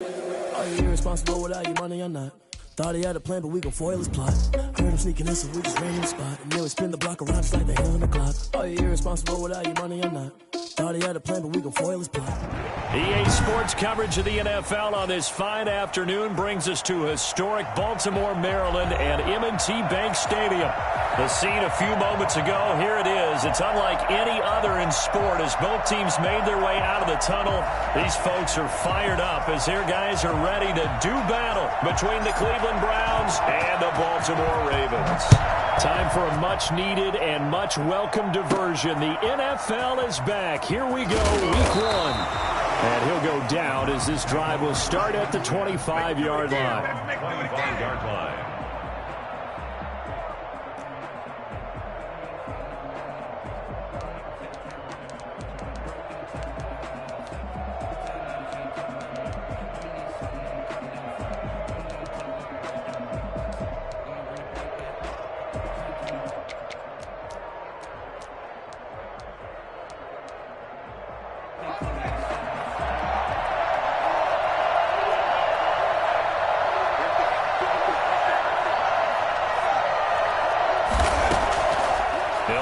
Are you irresponsible without your money or not? Thought he had a plan, but we gon' foil his plot. Heard him sneaking in, so we just ran in the spot. And then we spin the block around just like the hell on the clock. Are you irresponsible without your money or not? Thought he had a plan, but we gon' foil his plot. EA Sports coverage of the NFL on this fine afternoon brings us to historic Baltimore, Maryland, and M&T Bank Stadium. The scene a few moments ago, here it is. It's unlike any other in sport as both teams made their way out of the tunnel. These folks are fired up as their guys are ready to do battle between the Cleveland Browns and the Baltimore Ravens. Time for a much-needed and much-welcome diversion. The NFL is back. Here we go, week one. And he'll go down as this drive will start at the 25-yard line. 25-yard line.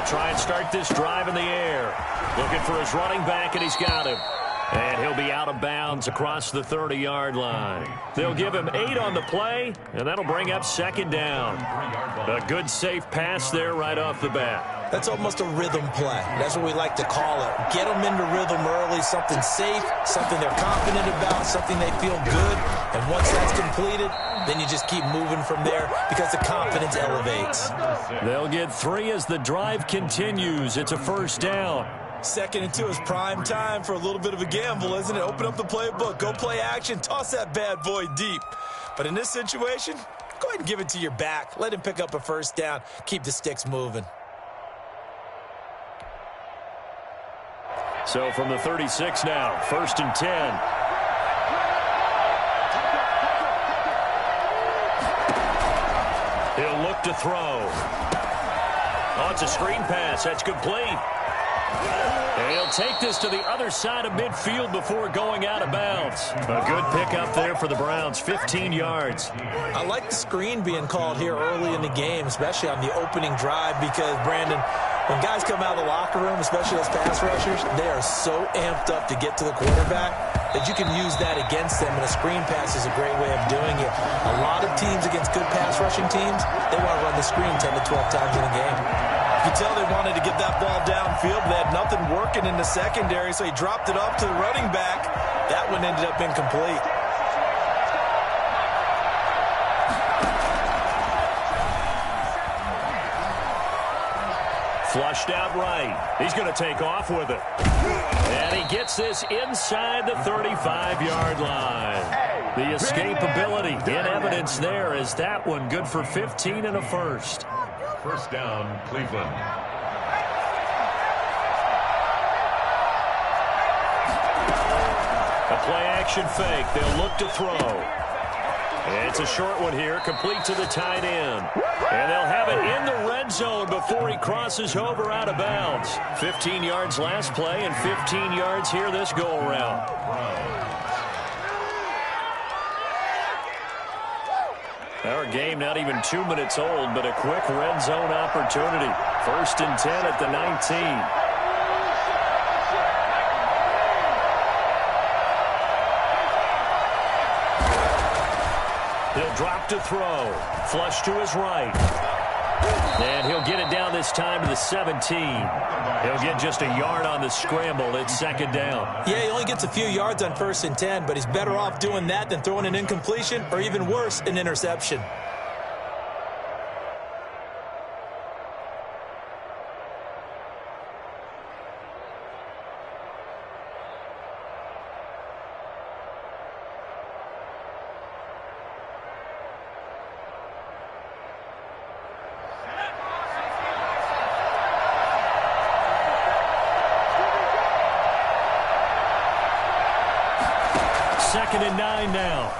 Try and start this drive in the air. Looking for his running back, and he's got him. And he'll be out of bounds across the 30-yard line. They'll give him 8 on the play, and that'll bring up second down. A good, safe pass there right off the bat. That's almost a rhythm play. That's what we like to call it. Get them into rhythm early, something safe, something they're confident about, something they feel good. And once that's completed, then you just keep moving from there because the confidence elevates. They'll get 3 as the drive continues. It's a first down. 2nd and 2 is prime time for a little bit of a gamble, isn't it? Open up the playbook, go play action, toss that bad boy deep. But in this situation, go ahead and give it to your back. Let him pick up a first down. Keep the sticks moving. So from the 36 now, 1st and 10. He'll look to throw. Oh, it's a screen pass. That's complete. And he'll take this to the other side of midfield before going out of bounds. A good pickup there for the Browns, 15 yards. I like the screen being called here early in the game, especially on the opening drive, because, Brandon, when guys come out of the locker room, especially those pass rushers, they are so amped up to get to the quarterback that you can use that against them, and a screen pass is a great way of doing it. A lot of teams against good pass rushing teams, they want to run the screen 10 to 12 times in a game. You can tell they wanted to get that ball downfield. They had nothing working in the secondary, so he dropped it off to the running back. That one ended up incomplete. Flushed out right. He's going to take off with it. And he gets this inside the 35-yard line. The escapability in evidence there as that one good for 15 and a first. First down, Cleveland. A play-action fake. They'll look to throw. And it's a short one here, complete to the tight end. And they'll have it in the red zone before he crosses over out of bounds. 15 yards last play and 15 yards here this go-around. Our game not even 2 minutes old, but a quick red zone opportunity. 1st and 10 at the 19. He'll drop to throw. Flush to his right. And he'll get it down this time to the 17. He'll get just a yard on the scramble. It's second down. Yeah, he only gets a few yards on 1st and 10, but he's better off doing that than throwing an incompletion or, even worse, an interception. Second and 9 now.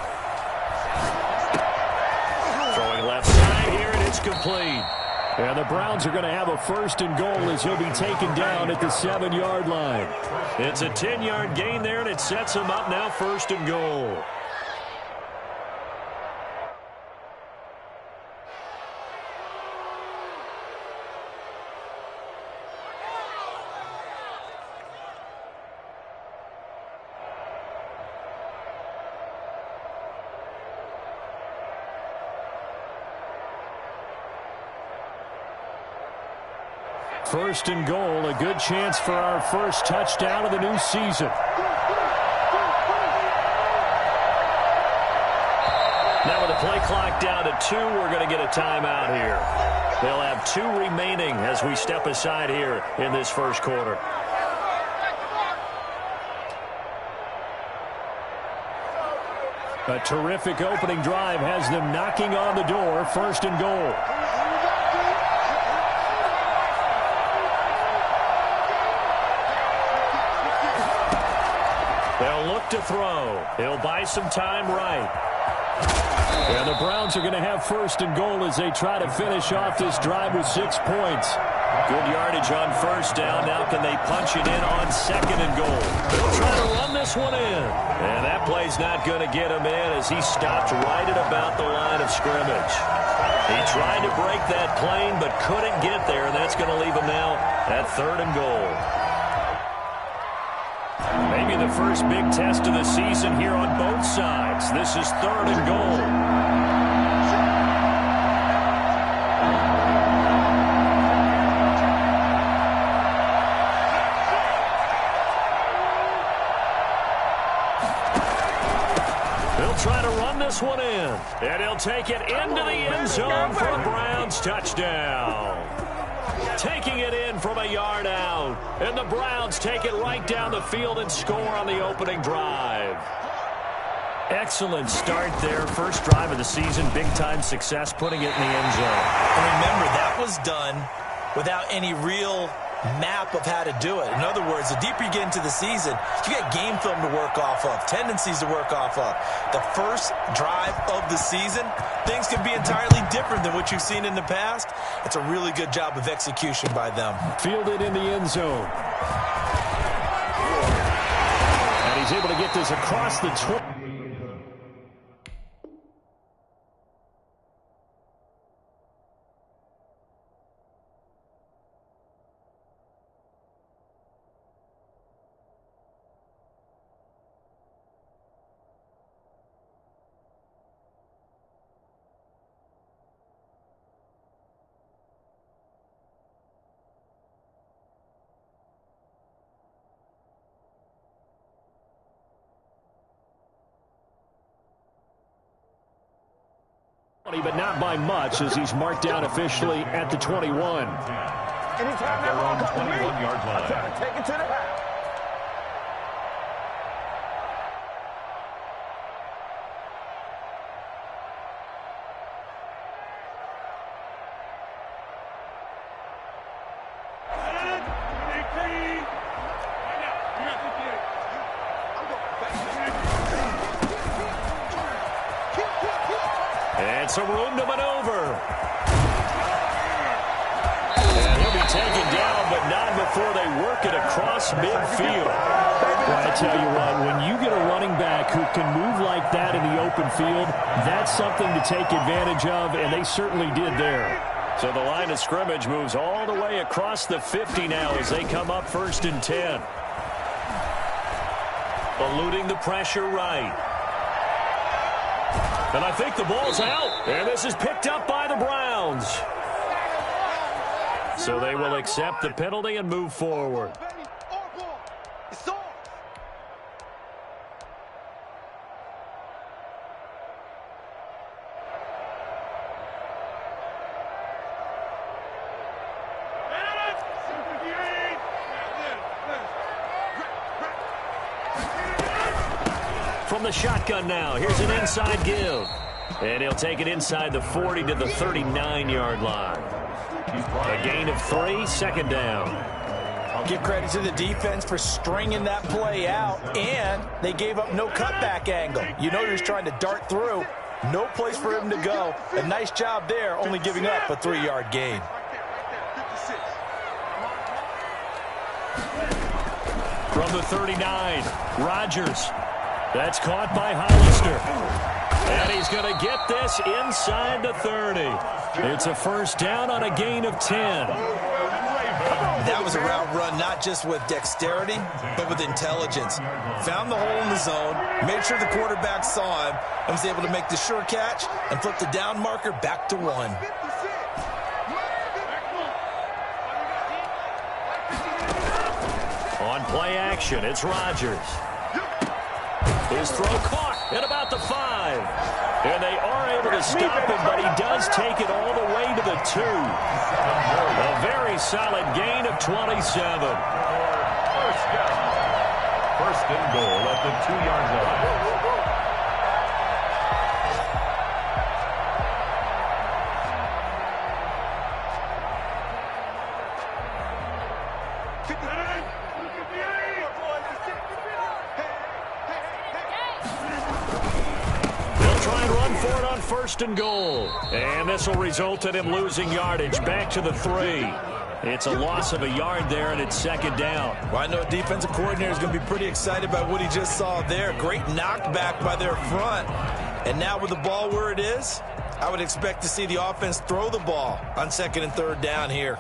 Throwing left side here, and it's complete. And the Browns are going to have a 1st and goal as he'll be taken down at the 7-yard line. It's a 10-yard gain there, and it sets him up now 1st and goal. First and goal, a good chance for our first touchdown of the new season. Now with the play clock down to 2, we're going to get a timeout here. They'll have 2 remaining as we step aside here in this first quarter. A terrific opening drive has them knocking on the door. First and goal. They'll look to throw. He'll buy some time right. And the Browns are going to have first and goal as they try to finish off this drive with 6 points. Good yardage on first down. Now can they punch it in on second and goal? They'll try to run this one in. And that play's not going to get him in as he stopped right at about the line of scrimmage. He tried to break that plane but couldn't get there, and that's going to leave him now at third and goal. Maybe the first big test of the season here on both sides. This is third and goal. They'll try to run this one in, and he'll take it into the end zone for a Browns touchdown. Taking it in from a yard out. And the Browns take it right down the field and score on the opening drive. Excellent start there. First drive of the season. Big-time success putting it in the end zone. And remember, that was done without any real map of how to do it. In other words, the deeper you get into the season, you get game film to work off of, tendencies to work off of. The first drive of the season, things can be entirely different than what you've seen in the past. It's a really good job of execution by them. Fielded in the end zone. And he's able to get this across the 20. But not by much as he's marked down officially at the 21. Anytime Their own 21-yard line. take it to the house. And some room to maneuver. And he'll be taken down, but not before they work it across midfield. Well, I tell you what, when you get a running back who can move like that in the open field, that's something to take advantage of, and they certainly did there. So the line of scrimmage moves all the way across the 50 now as they come up first and 10. Eluding the pressure right. And I think the ball's out. And this is picked up by the Browns. So they will accept the penalty and move forward. From the shotgun now, here's an inside give. And he'll take it inside the 40 to the 39-yard line. A gain of 3, second down. Give credit to the defense for stringing that play out, and they gave up no cutback angle. You know he was trying to dart through. No place for him to go. A nice job there, only giving up a 3-yard gain. From the 39, Rodgers. That's caught by Hollister. And he's going to get this inside the 30. It's a first down on a gain of 10. That was a route run not just with dexterity, but with intelligence. Found the hole in the zone, made sure the quarterback saw him, and was able to make the sure catch and flip the down marker back to 1. On play action, it's Rodgers. His throw caught at about the 5. And they are able to stop him, but he does take it all the way to the 2. A very solid gain of 27. First down. First and goal at the 2-yard line. First and goal. And this will result in him losing yardage back to the 3. It's a loss of a yard there, and it's second down. Well, I know a defensive coordinator is going to be pretty excited about what he just saw there. Great knockback by their front. And now with the ball where it is, I would expect to see the offense throw the ball on second and third down here.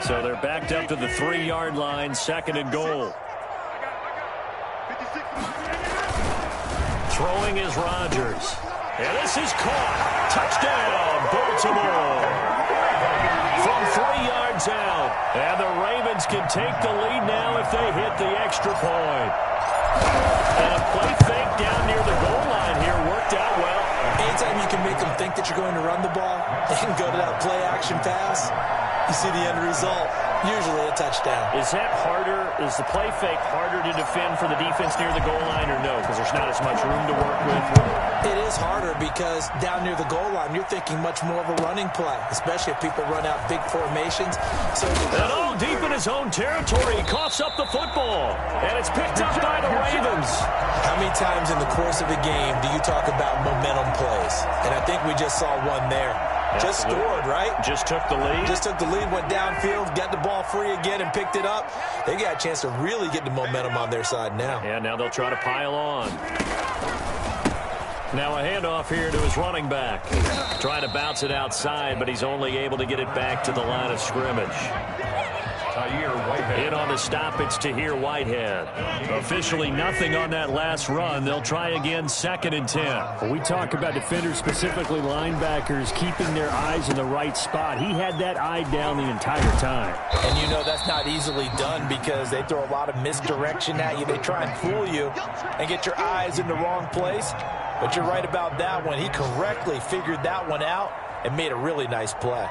So they're backed up to the 3-yard line, second and goal. Throwing is Rodgers. And this is caught. Touchdown, Baltimore. From 3 yards out. And the Ravens can take the lead now if they hit the extra point. And a play fake down near the goal line here worked out well. Anytime you can make them think that you're going to run the ball and go to that play action pass, you see the end result. Usually a touchdown. Is that harder? Is the play fake harder to defend for the defense near the goal line or no? Because there's not as much room to work with. It is harder because down near the goal line, you're thinking much more of a running play, especially if people run out big formations. So and all deep in his own territory, he coughs up the football. And it's picked up by the Ravens. How many times in the course of a game do you talk about momentum plays? And I think we just saw one there. Just scored, right? Just took the lead. Just took the lead, went downfield, got the ball free again, and picked it up. They got a chance to really get the momentum on their side now. Yeah, now they'll try to pile on. Now a handoff here to his running back. Trying to bounce it outside, but he's only able to get it back to the line of scrimmage. In on the stop, it's Tahir Whitehead. Officially nothing on that last run. They'll try again, second and 10. When we talk about defenders, specifically linebackers, keeping their eyes in the right spot. He had that eye down the entire time. And you know that's not easily done because they throw a lot of misdirection at you. They try and fool you and get your eyes in the wrong place. But you're right about that one. He correctly figured that one out and made a really nice play.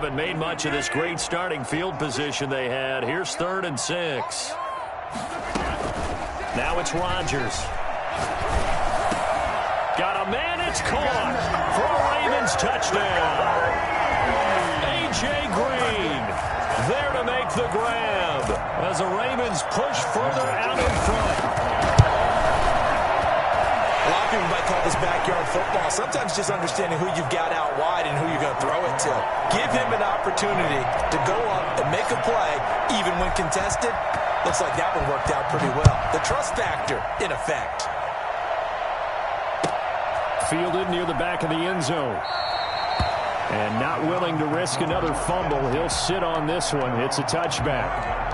Haven't made much of this great starting field position they had. Here's 3rd and 6. Now it's Rodgers. Got a man, it's caught for a Ravens touchdown. A.J. Green there to make the grab as the Ravens push further out in front. A lot of people might call this backyard football. Sometimes just understanding who you've got out wide and who you're going to throw it to. Give him an opportunity to go up and make a play, even when contested. Looks like that one worked out pretty well. The trust factor, in effect. Fielded near the back of the end zone. And not willing to risk another fumble. He'll sit on this one. It's a touchback.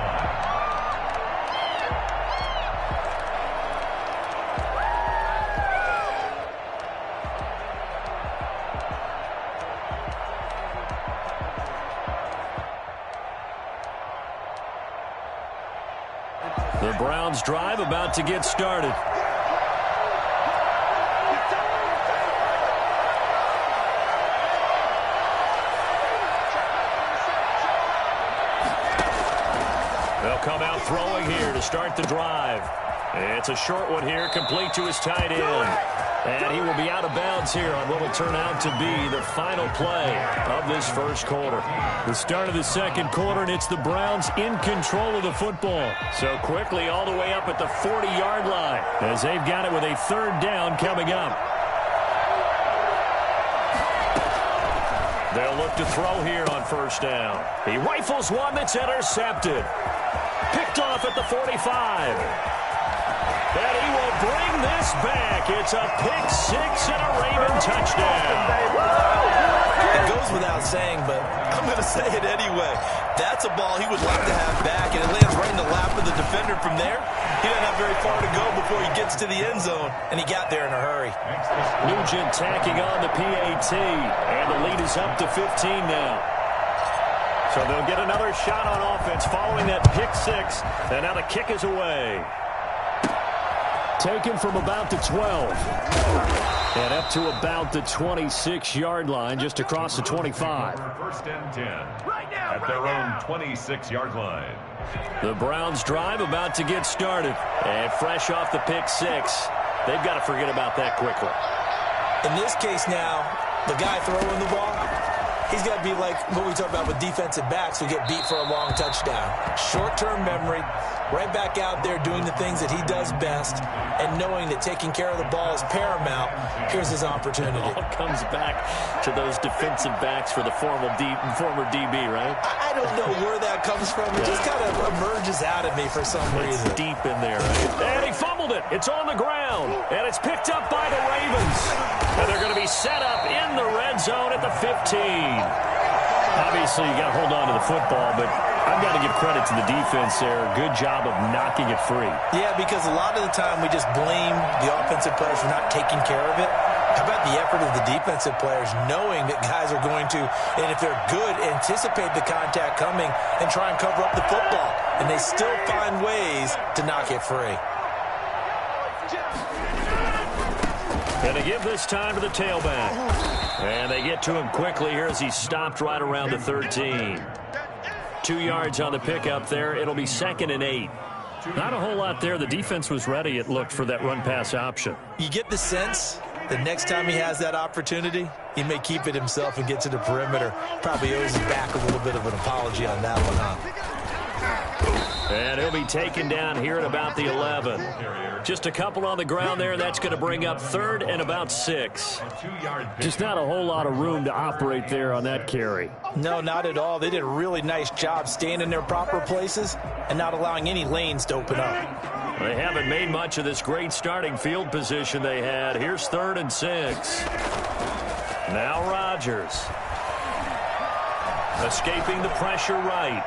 The Browns drive about to get started. They'll come out throwing here to start the drive. It's a short one here, complete to his tight end. And he will be out of bounds here on what will turn out to be the final play of this first quarter. The start of the second quarter, and it's the Browns in control of the football. So quickly all the way up at the 40-yard line as they've got it with a 3rd down coming up. They'll look to throw here on 1st down. He rifles one that's intercepted. Picked off at the 45. And he will bring this back. It's a pick 6 and a Raven touchdown. It goes without saying, but I'm going to say it anyway. That's a ball he would like to have back, and it lands right in the lap of the defender. From there, he doesn't have very far to go before he gets to the end zone, and he got there in a hurry. Nugent tacking on the PAT, and the lead is up to 15 now. So they'll get another shot on offense following that pick six, and now the kick is away. Taken from about the 12. And up to about the 26-yard line, just across the 25. First and 10 at their own 26-yard line. The Browns drive about to get started. And fresh off the pick six, they've got to forget about that quickly. In this case now, the guy throwing the ball, he's got to be like what we talk about with defensive backs who get beat for a long touchdown. Short-term memory, right back out there doing the things that he does best, and knowing that taking care of the ball is paramount. Here's his opportunity. It all comes back to those defensive backs for the former DB, right? I don't know where that comes from. It just kind of emerges out of me for some reason. It's deep in there, right? And he fumbled it. It's on the ground, and it's picked up by the Ravens. And they're going to be set up in the red zone at the 15. Obviously, you got to hold on to the football, but I've got to give credit to the defense there. Good job of knocking it free. Yeah, because a lot of the time we just blame the offensive players for not taking care of it. How about the effort of the defensive players knowing that guys are going to, and if they're good, anticipate the contact coming and try and cover up the football. And they still find ways to knock it free. Going to give this time to the tailback. And they get to him quickly here as he stopped right around the 13. 2 yards on the pickup there. It'll be 2nd and 8. Not a whole lot there. The defense was ready, it looked, for that run-pass option. You get the sense that next time he has that opportunity, he may keep it himself and get to the perimeter. Probably owes his back a little bit of an apology on that one, huh? And he'll be taken down here at about the 11. Just a couple on the ground there. That's going to bring up 3rd and about 6. Just not a whole lot of room to operate there on that carry. No, not at all. They did a really nice job staying in their proper places and not allowing any lanes to open up. They haven't made much of this great starting field position they had. Here's 3rd and 6. Now Rodgers. Escaping the pressure right.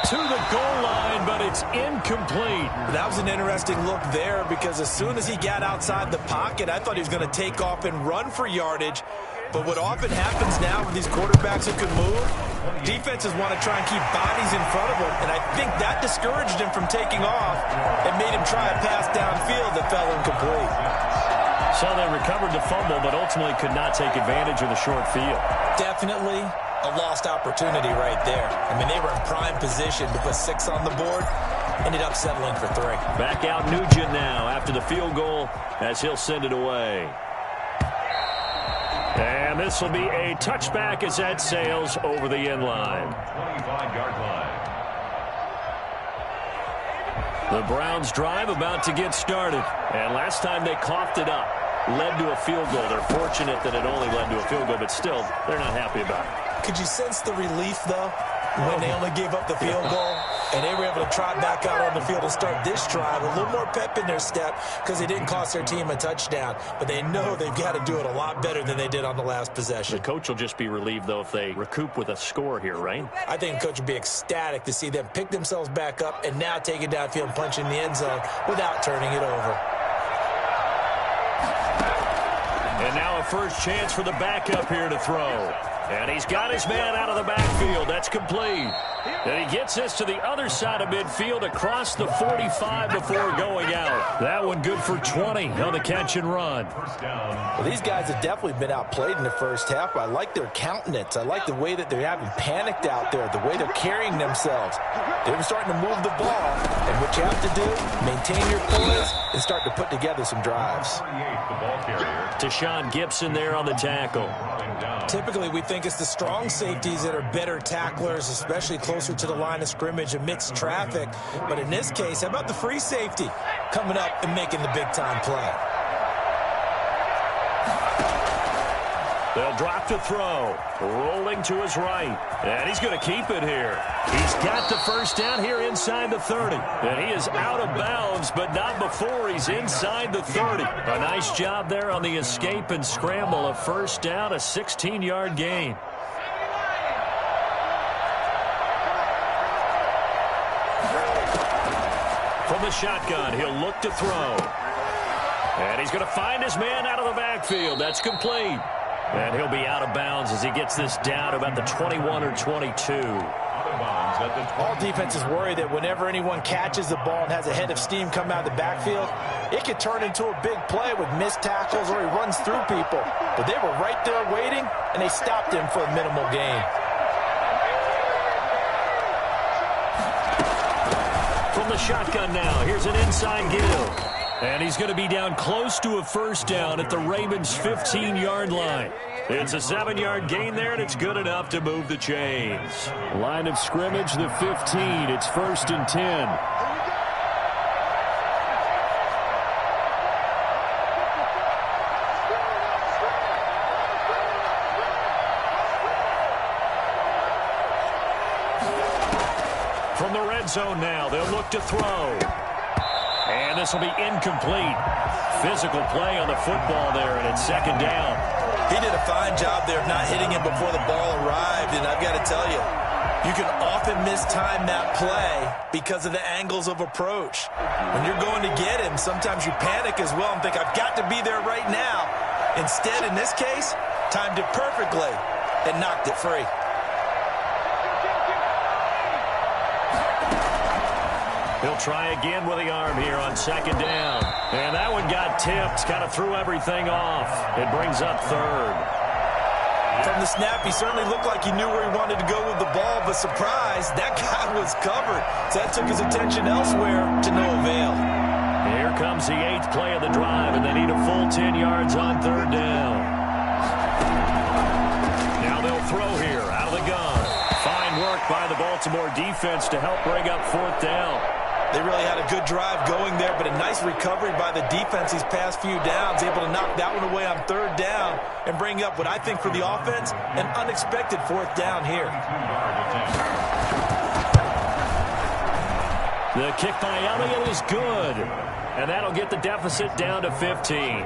To the goal line, but it's incomplete. That was an interesting look there because as soon as he got outside the pocket, I thought he was going to take off and run for yardage. But what often happens now with these quarterbacks who can move, defenses want to try and keep bodies in front of them, and I think that discouraged him from taking off and made him try a pass downfield that fell incomplete. So they recovered the fumble, but ultimately could not take advantage of the short field. Definitely a lost opportunity right there. I mean, they were in prime position to put 6 on the board. Ended up settling for 3. Back out Nugent now after the field goal as he'll send it away. And this will be a touchback as that sails over the end line. 25-yard line. The Browns drive about to get started. And last time they coughed it up, led to a field goal. They're fortunate that it only led to a field goal, but still, they're not happy about it. Could you sense the relief, though, when they only gave up the field goal and they were able to trot back out on the field and start this drive? A little more pep in their step because they didn't cost their team a touchdown, but they know they've got to do it a lot better than they did on the last possession. The coach will just be relieved, though, if they recoup with a score here, right? I think the coach would be ecstatic to see them pick themselves back up and now take it downfield and punch in the end zone without turning it over. And now a first chance for the backup here to throw. And he's got his man out of the backfield. That's complete. And he gets this to the other side of midfield across the 45 before going out. That one good for 20 on the catch and run. Well, these guys have definitely been outplayed in the first half. I like their countenance. I like the way that they're having panicked out there, the way they're carrying themselves. They're starting to move the ball. And what you have to do, maintain your poise and start to put together some drives. Tashawn Gibson there on the tackle. Typically, we think it's the strong safeties that are better tacklers, especially closer to the line of scrimmage amidst traffic. But in this case, how about the free safety coming up and making the big-time play? They'll drop to throw. Rolling to his right. And he's going to keep it here. He's got the first down here inside the 30. And he is out of bounds, but not before he's inside the 30. A nice job there on the escape and scramble. A first down, a 16-yard gain. From the shotgun, he'll look to throw. And he's going to find his man out of the backfield. That's complete. And he'll be out of bounds as he gets this down to about the 21 or 22. All defenses worry that whenever anyone catches the ball and has a head of steam come out of the backfield, it could turn into a big play with missed tackles or he runs through people. But they were right there waiting, and they stopped him for a minimal gain. From the shotgun now, here's an inside give. And he's going to be down close to a first down at the Ravens' 15-yard line. It's a 7-yard gain there, and it's good enough to move the chains. Line of scrimmage, the 15. It's 1st and 10. From the red zone now, they'll look to throw. And this will be incomplete. Physical play on the football there, and it's 2nd down. He did a fine job there of not hitting him before the ball arrived, and I've got to tell you, you can often mistime that play because of the angles of approach. When you're going to get him, sometimes you panic as well and think, I've got to be there right now. Instead, in this case, timed it perfectly and knocked it free. He'll try again with the arm here on 2nd down. And that one got tipped, kind of threw everything off. It brings up 3rd. From the snap, he certainly looked like he knew where he wanted to go with the ball, but surprise, that guy was covered. So that took his attention elsewhere to no avail. Here comes the 8th play of the drive, and they need a full 10 yards on 3rd down. Now they'll throw here out of the gun. Fine work by the Baltimore defense to help bring up 4th down. They really had a good drive going there, but a nice recovery by the defense these past few downs, able to knock that one away on 3rd down and bring up what I think for the offense, an unexpected 4th down here. The kick by Elliott is good, and that'll get the deficit down to 15.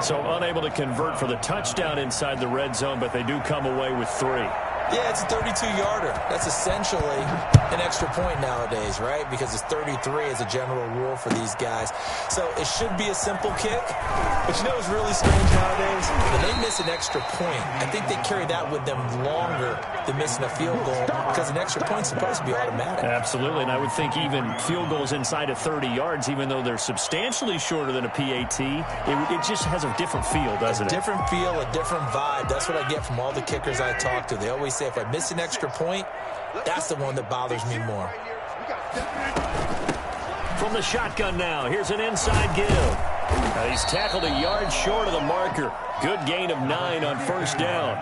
So unable to convert for the touchdown inside the red zone, but they do come away with 3. Yeah, it's a 32-yarder. That's essentially an extra point nowadays, right? Because it's 33 as a general rule for these guys. So it should be a simple kick. But you know what's really strange nowadays? When they miss an extra point, I think they carry that with them longer than missing a field goal because an extra point's supposed to be automatic. Absolutely, and I would think even field goals inside of 30 yards, even though they're substantially shorter than a PAT, it just has a different feel, doesn't it? A different feel, a different vibe. That's what I get from all the kickers I talk to. They always say if I miss an extra point, that's the one that bothers me more. From the shotgun now, here's an inside give. He's tackled a yard short of the marker. Good gain of 9 on 1st down.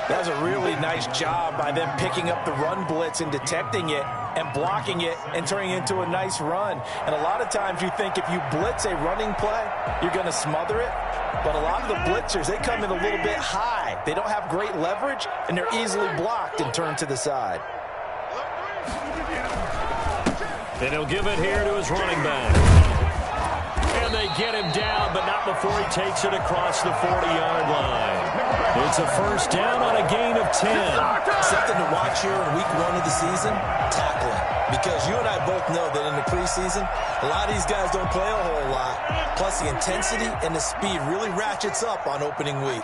That was a really nice job by them picking up the run blitz and detecting it and blocking it and turning it into a nice run. And a lot of times you think if you blitz a running play, you're going to smother it. But a lot of the blitzers, they come in a little bit high. They don't have great leverage, and they're easily blocked and turned to the side. And he'll give it here to his running back. And they get him down, but not before he takes it across the 40-yard line. It's a 1st down on a gain of 10. Something to watch here in week 1 of the season, tackling. Because you and I both know that in the preseason, a lot of these guys don't play a whole lot. Plus, the intensity and the speed really ratchets up on opening week.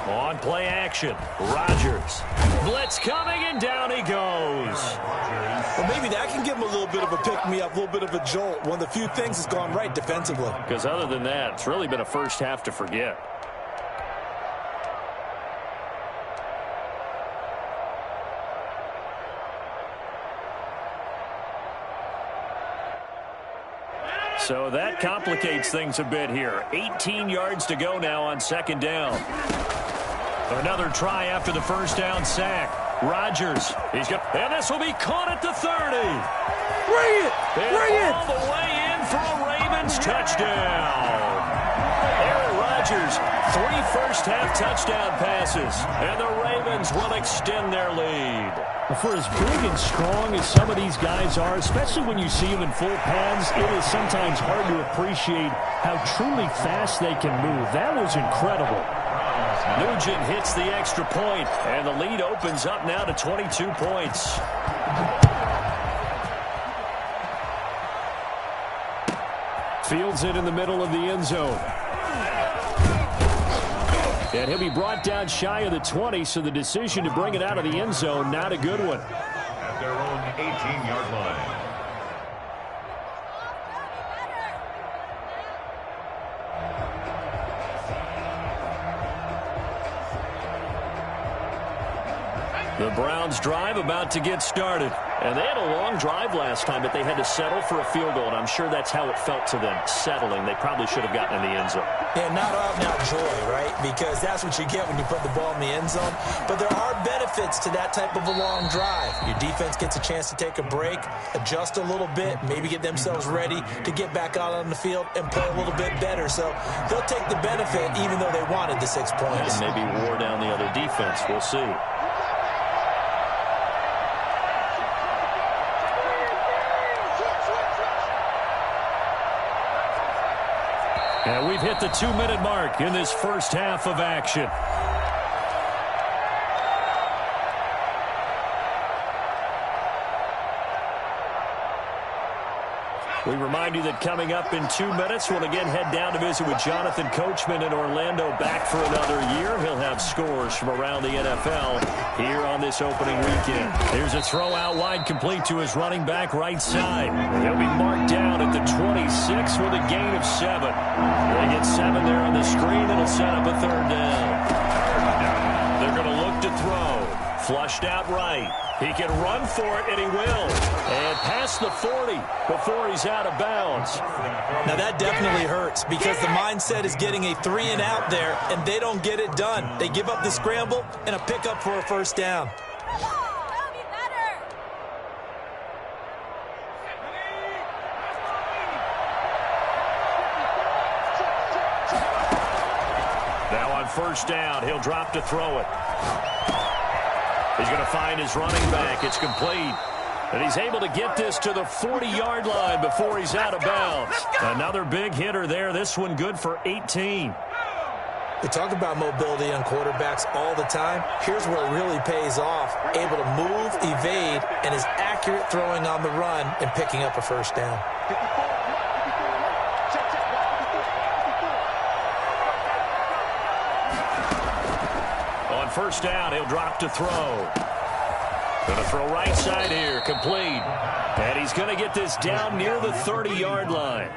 On play action, Rodgers. Blitz coming, and down he goes. Well, maybe that can give him a little bit of a pick-me-up, a little bit of a jolt. One of the few things that's gone right defensively. Because other than that, it's really been a first half to forget. So that complicates things a bit here. 18 yards to go now on 2nd down. Another try after the 1st down sack. Rodgers, and this will be caught at the 30. Bring it! Bring it! All the way in for a Ravens touchdown. Aaron Rodgers, 3 first-half touchdown passes, and the Ravens will extend their lead. For as big and strong as some of these guys are, especially when you see them in full pads, it is sometimes hard to appreciate how truly fast they can move. That was incredible. Nugent hits the extra point, and the lead opens up now to 22 points. Fields it in the middle of the end zone. And he'll be brought down shy of the 20, so the decision to bring it out of the end zone, not a good one. At their own 18-yard line. The Browns drive about to get started. And they had a long drive last time, but they had to settle for a field goal, and I'm sure that's how it felt to them, settling. They probably should have gotten in the end zone. Yeah, not out-and-out joy, right? Because that's what you get when you put the ball in the end zone. But there are benefits to that type of a long drive. Your defense gets a chance to take a break, adjust a little bit, maybe get themselves ready to get back out on the field and play a little bit better. So they'll take the benefit even though they wanted the 6 points. And maybe wore down the other defense. We'll see. And we've hit the 2-minute mark in this first half of action. We remind you that coming up in 2 minutes, we'll again head down to visit with Jonathan Coachman in Orlando, back for another year. He'll have scores from around the NFL here on this opening weekend. Here's a throw out wide, complete to his running back right side. He'll be marked down at the 26 with a gain of 7. They get 7 there on the screen. It'll set up a third down. They're going to look to throw. Flushed out right. He can run for it, and he will. And past the 40 before he's out of bounds. Now, that definitely hurts because the mindset is getting a 3-and-out there, and they don't get it done. They give up the scramble and a pickup for a first down. Now on first down, he'll drop to throw it. He's going to find his running back. It's complete. And he's able to get this to the 40-yard line before he's out of bounds. Another big hitter there. This one good for 18. We talk about mobility on quarterbacks all the time. Here's where it really pays off. Able to move, evade, and is accurate throwing on the run and picking up a first down. First down, he'll drop to throw. Going to throw right side here, complete. And he's going to get this down near the 30-yard line.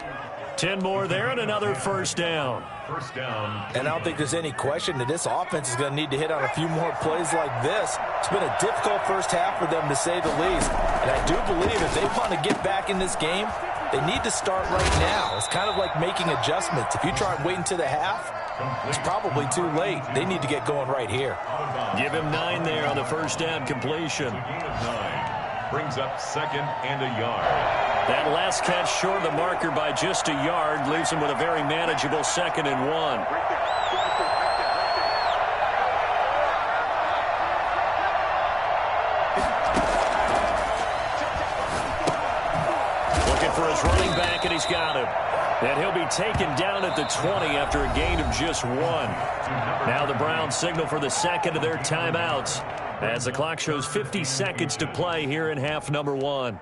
10 more there and another first down. First down. And I don't think there's any question that this offense is going to need to hit on a few more plays like this. It's been a difficult first half for them, to say the least. And I do believe if they want to get back in this game, they need to start right now. It's kind of like making adjustments. If you try and wait until the half, it's probably too late. They need to get going right here. Give him 9 there on the first down completion. Gain of 9. Brings up 2nd and a yard. That last catch short of the marker by just a yard leaves him with a very manageable 2nd and 1. Looking for his running back, and he's got him. And he'll be taken down at the 20 after a gain of just 1. Now the Browns signal for the second of their timeouts as the clock shows 50 seconds to play here in half number 1.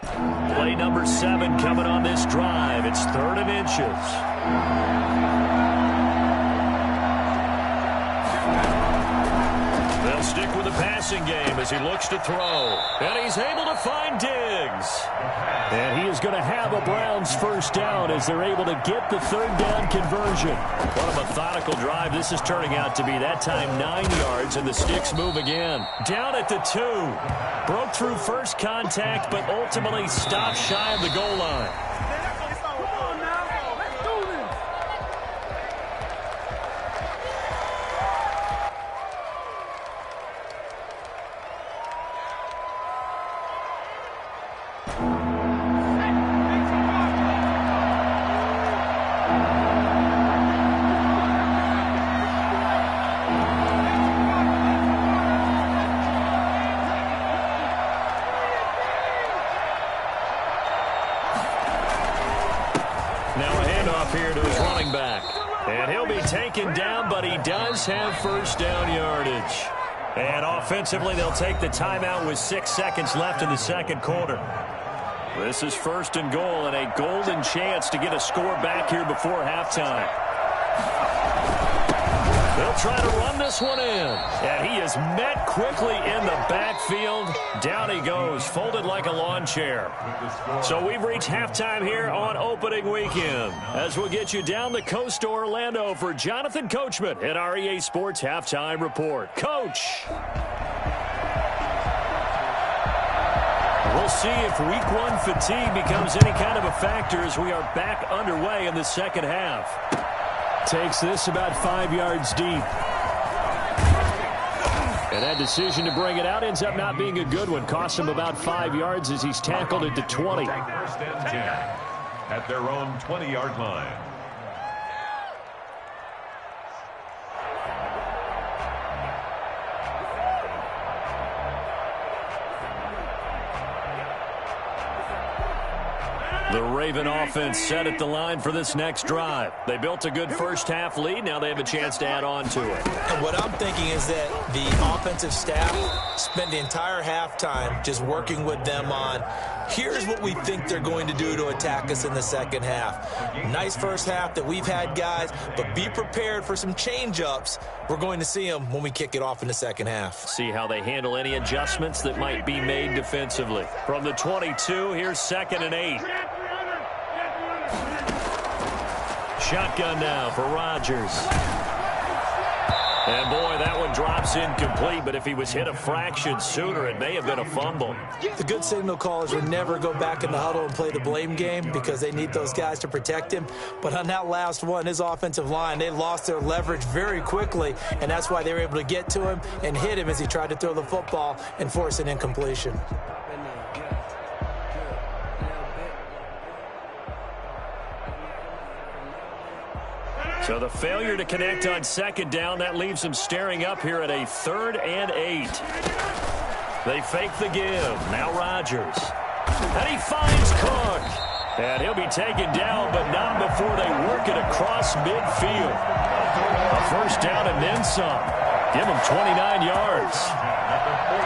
Play number 7 coming on this drive. It's 3rd and inches. They'll stick with the passing game as he looks to throw. And he's able to find Diggs. And he is going to have a Browns first down as they're able to get the 3rd down conversion. What a methodical drive this is turning out to be. That time 9 yards, and the sticks move again. Down at the 2. Broke through first contact, but ultimately stopped shy of the goal line. Now a handoff here to his running back. And he'll be taken down, but he does have first down yardage. And offensively, they'll take the timeout with 6 seconds left in the second quarter. This is first and goal, and a golden chance to get a score back here before halftime. They'll try to run this one in. And he is met quickly in the backfield. Down he goes, folded like a lawn chair. So we've reached halftime here on opening weekend. As we'll get you down the coast to Orlando for Jonathan Coachman at our EA Sports Halftime Report. Coach. We'll see if week one fatigue becomes any kind of a factor as we are back underway in the second half. Takes this about 5 yards deep. And that decision to bring it out ends up not being a good one. Cost him about 5 yards as he's tackled at the 20. First and 10 at their own 20-yard line. The Raven offense set at the line for this next drive. They built a good first-half lead. Now they have a chance to add on to it. And what I'm thinking is that the offensive staff spent the entire halftime just working with them on, here's what we think they're going to do to attack us in the second half. Nice first half that we've had, guys, but be prepared for some change-ups. We're going to see them when we kick it off in the second half. See how they handle any adjustments that might be made defensively. From the 22, here's 2nd and 8. Shotgun now for Rodgers. And boy, that one drops incomplete, but if he was hit a fraction sooner, it may have been a fumble. The good signal callers would never go back in the huddle and play the blame game because they need those guys to protect him. But on that last one, his offensive line, they lost their leverage very quickly, and that's why they were able to get to him and hit him as he tried to throw the football and force an incompletion. So the failure to connect on second down, that leaves them staring up here at a 3rd and 8. They fake the give. Now Rodgers. And he finds Cook. And he'll be taken down, but not before they work it across midfield. A first down and then some. Give him 29 yards.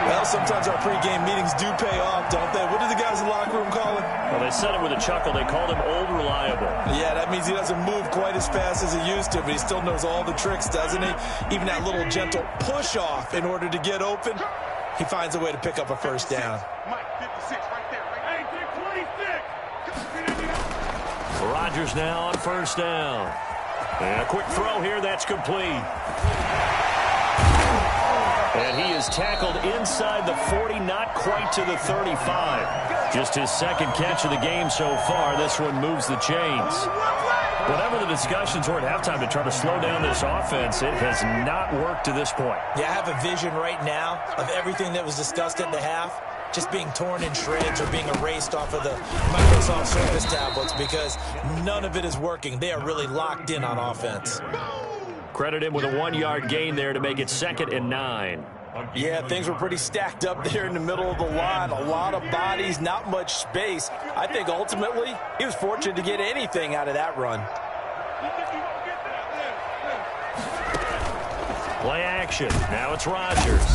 Well, sometimes our pregame meetings do pay off, don't they? What do the guys in the locker room call it? Well, they said it with a chuckle. They called him Old Reliable. Yeah, that means he doesn't move quite as fast as he used to, but he still knows all the tricks, doesn't he? Even that little gentle push-off in order to get open, he finds a way to pick up a first down. Rodgers now on first down. And a quick throw here, that's complete. And he is tackled inside the 40, not quite to the 35. Just his second catch of the game so far. This one moves the chains. Whatever the discussions were at halftime to try to slow down this offense, it has not worked to this point. Yeah, I have a vision right now of everything that was discussed at the half just being torn in shreds or being erased off of the Microsoft Surface tablets because none of it is working. They are really locked in on offense. Credit him with a 1-yard gain there to make it 2nd and 9. Yeah, things were pretty stacked up there in the middle of the line. A lot of bodies, not much space. I think ultimately he was fortunate to get anything out of that run. Play action. Now it's Rodgers.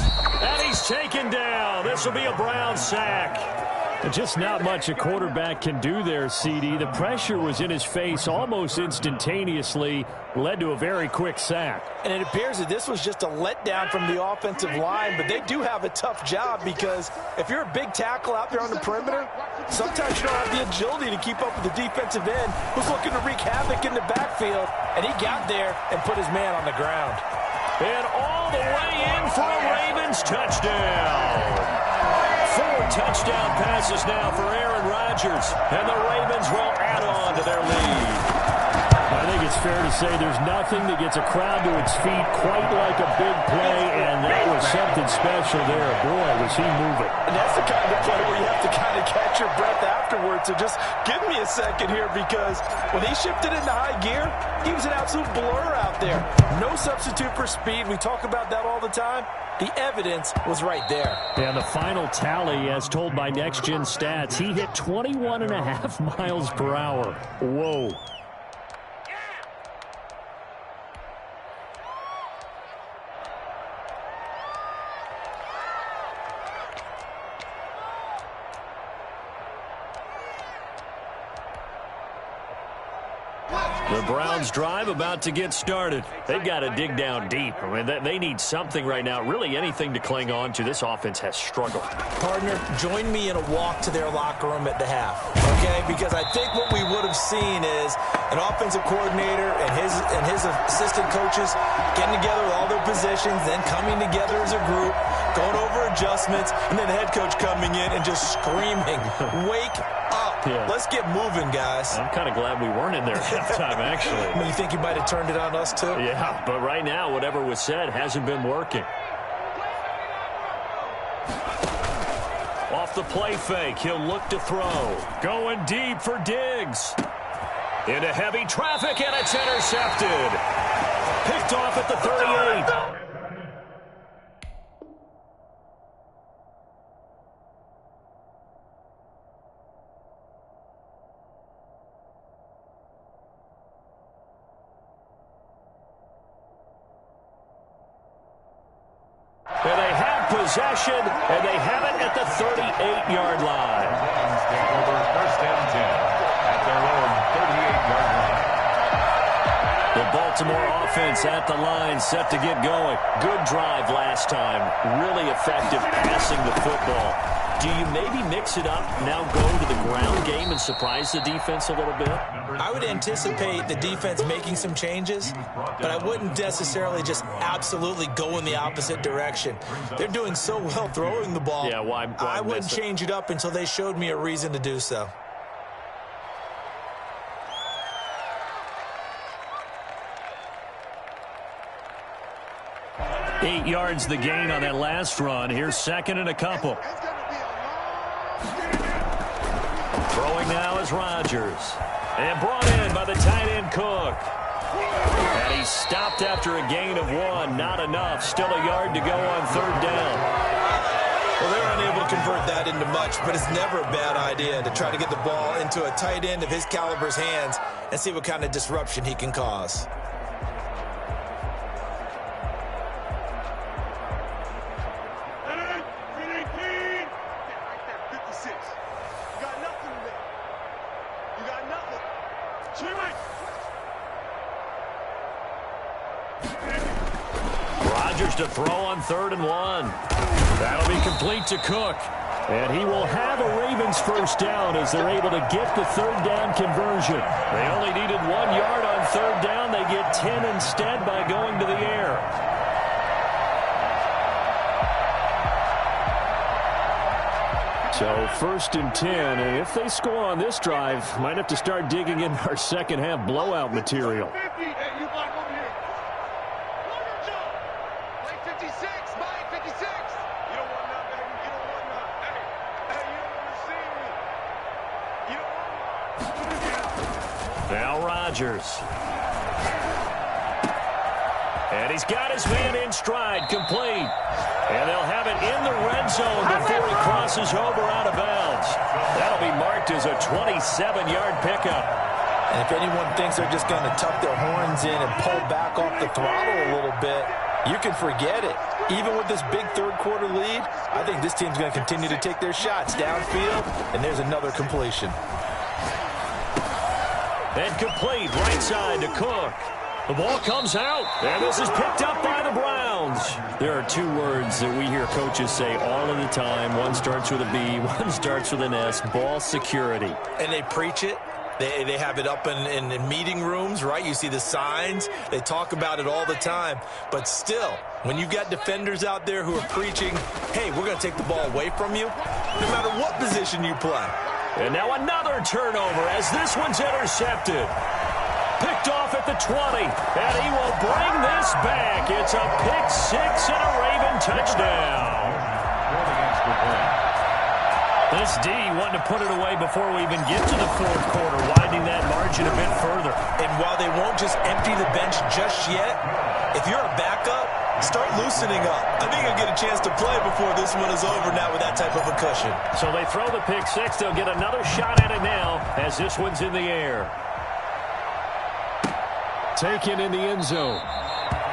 And he's taken down. This will be a Brown sack. Just not much a quarterback can do there, CD. The pressure was in his face almost instantaneously, led to a very quick sack. And it appears that this was just a letdown from the offensive line, but they do have a tough job because if you're a big tackle out there on the perimeter, sometimes you don't have the agility to keep up with the defensive end who's looking to wreak havoc in the backfield, and he got there and put his man on the ground. And all the way in for a Ravens touchdown. 4 touchdown passes now for Aaron Rodgers, and the Ravens will add on to their lead. I think it's fair to say there's nothing that gets a crowd to its feet quite like a big play, and that was something special there. Boy, was he moving. And that's the kind of play where you have to kind of catch your breath afterwards. So just give me a second here because when he shifted into high gear, he was an absolute blur out there. No substitute for speed. We talk about that all the time. The evidence was right there. And the final tally, as told by Next Gen Stats, he hit 21.5 miles per hour. Whoa. The Browns drive about to get started. They've got to dig down deep. I mean, they need something right now, really anything to cling on to. This offense has struggled. Partner, join me in a walk to their locker room at the half, okay? Because I think what we would have seen is an offensive coordinator and his assistant coaches getting together with all their positions, then coming together as a group, going over adjustments, and then the head coach coming in and just screaming, "Wake up. Yeah. Let's get moving, guys." I'm kind of glad we weren't in there at halftime, actually. I mean, you think he might have turned it on us, too? Yeah, but right now, whatever was said hasn't been working. Off the play fake, he'll look to throw. Going deep for Diggs. Into heavy traffic, and it's intercepted. Picked off at the 38. And they have possession, and they have it at the 38-yard line. Take over first and 10 at their own 38-yard line. The Baltimore offense at the line, set to get going. Good drive last time. Really effective passing the football. Do you maybe mix it up, now go to the ground game and surprise the defense a little bit? I would anticipate the defense making some changes, but I wouldn't necessarily just absolutely go in the opposite direction. They're doing so well throwing the ball. Yeah, why I wouldn't change it up until they showed me a reason to do so. Eight yards the gain on that last run. Here's second and a couple. Throwing now is Rodgers. And brought in by the tight end Cook. And he's stopped after a gain of 1. Not enough. Still a yard to go on third down. Well, they're unable to convert that into much, but it's never a bad idea to try to get the ball into a tight end of his caliber's hands and see what kind of disruption he can cause. Rodgers to throw on 3rd and 1. That'll be complete to Cook. And he will have a Ravens first down as they're able to get the third down conversion. They only needed 1 yard on third down. They get 10 instead by going to the air. So 1st and 10, and if they score on this drive, might have to start digging in our second half blowout material. Now Rodgers. And he's got his man in stride, complete. And they'll have it in the red zone before he crosses over out of bounds. That'll be marked as a 27-yard pickup. And if anyone thinks they're just going to tuck their horns in and pull back off the throttle a little bit, you can forget it. Even with this big third-quarter lead, I think this team's going to continue to take their shots downfield, and there's another completion. And complete, right side to Cook. The ball comes out, and this is picked up by the Browns. There are 2 words that we hear coaches say all of the time. One starts with a B, one starts with an S, ball security. And they preach it. They have it up in meeting rooms, right? You see the signs. They talk about it all the time. But still, when you've got defenders out there who are preaching, hey, we're going to take the ball away from you, no matter what position you play. And now another turnover as this one's intercepted. Picked off at the 20, and he will bring this back. It's a pick 6 and a Raven touchdown. This D wanting to put it away before we even get to the 4th quarter, widening that margin a bit further. And while they won't just empty the bench just yet, if you're a backup, start loosening up. I think you'll get a chance to play before this one is over now with that type of a cushion. So they throw the pick 6. They'll get another shot at it now as this one's in the air. Taken in the end zone.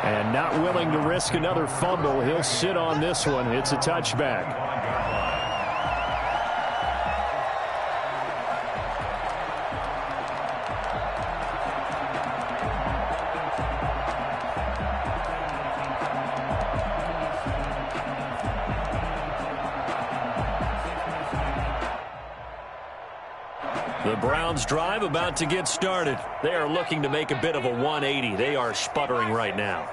And not willing to risk another fumble. He'll sit on this one. It's a touchback. The Browns drive about to get started. They are looking to make a bit of a 180. They are sputtering right now.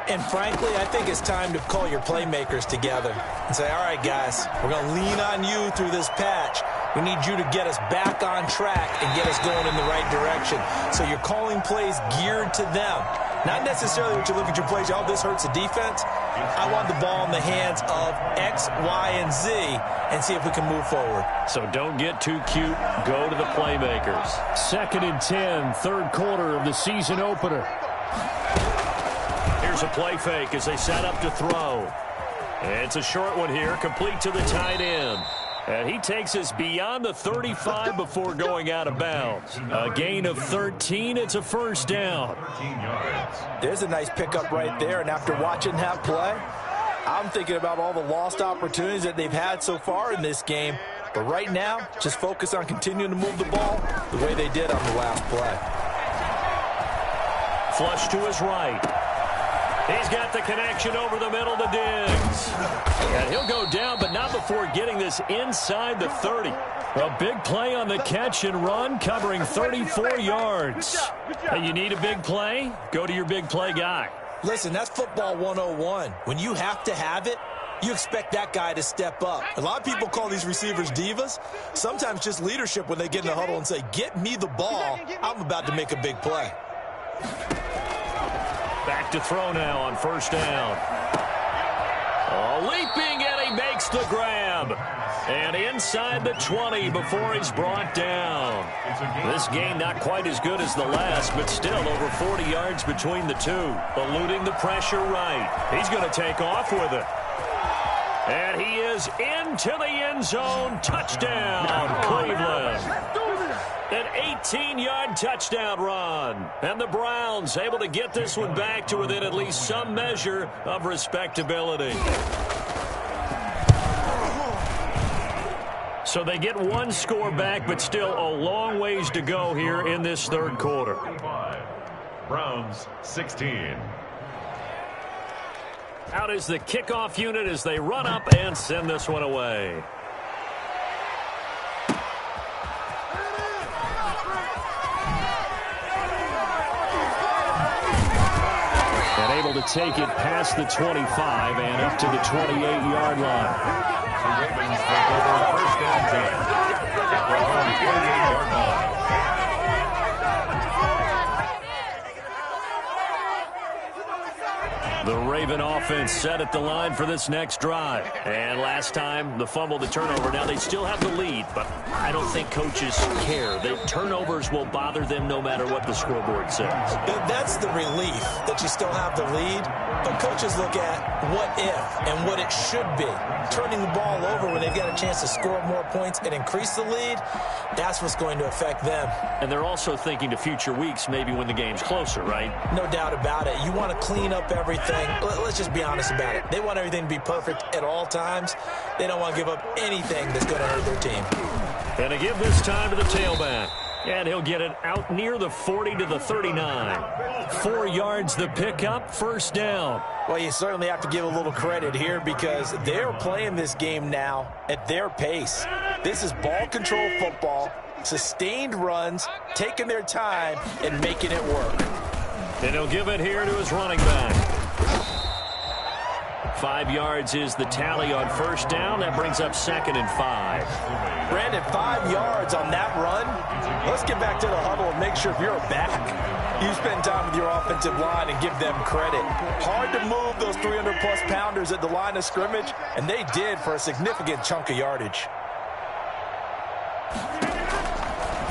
And frankly, I think it's time to call your playmakers together and say, all right, guys, we're going to lean on you through this patch. We need you to get us back on track and get us going in the right direction. So you're calling plays geared to them. Not necessarily what you look at your plays, oh, this hurts the defense. I want the ball in the hands of X, Y, and Z and see if we can move forward. So don't get too cute. Go to the playmakers. 2nd and 10, third quarter of the season opener. Here's a play fake as they set up to throw. It's a short one here, complete to the tight end. And he takes us beyond the 35 before going out of bounds. A gain of 13. It's a first down. 13 yards. There's a nice pickup right there, and after watching that play, I'm thinking about all the lost opportunities that they've had so far in this game. But right now, just focus on continuing to move the ball the way they did on the last play. Flush to his right. He's got the connection over the middle to Diggs. And he'll go down, but not before getting this inside the 30. A big play on the catch and run, covering 34 yards. You need a big play? Go to your big play guy. Listen, that's football 101. When you have to have it, you expect that guy to step up. A lot of people call these receivers divas. Sometimes just leadership when they get in the huddle and say, get me the ball. I'm about to make a big play. Back to throw now on first down. Oh, leaping, and he makes the grab. And inside the 20 before he's brought down. This game not quite as good as the last, but still over 40 yards between the two. Eluding the pressure right. He's going to take off with it. And he is into the end zone. Touchdown, Cleveland. An 18-yard touchdown run. And the Browns able to get this one back to within at least some measure of respectability. So they get one score back, but still a long ways to go here in this third quarter. Browns 16. Out is the kickoff unit as they run up and send this one away. And able to take it past the 25 and up to the 28-yard line. The Ravens take over first and 10. From the 28-yard line. The Raven offense set at the line for this next drive. And last time, the fumble, the turnover. Now they still have the lead, but I don't think coaches care. The turnovers will bother them no matter what the scoreboard says. That's the relief that you still have the lead. But coaches look at what if and what it should be. Turning the ball over when they've got a chance to score more points and increase the lead, that's what's going to affect them. And they're also thinking to future weeks, maybe when the game's closer, right? No doubt about it. You want to clean up everything. Let's just be honest about it. They want everything to be perfect at all times. They don't want to give up anything that's going to hurt their team. And to give this time to the tailback. And he'll get it out near the 40 to the 39. 4 yards the pickup, first down. Well, you certainly have to give a little credit here because they're playing this game now at their pace. This is ball control football, sustained runs, taking their time and making it work. And he'll give it here to his running back. 5 yards is the tally on first down. That brings up 2nd and 5. Brandon, 5 yards on that run. Let's get back to the huddle and make sure if you're a back, you spend time with your offensive line and give them credit. Hard to move those 300-plus pounders at the line of scrimmage, and they did for a significant chunk of yardage.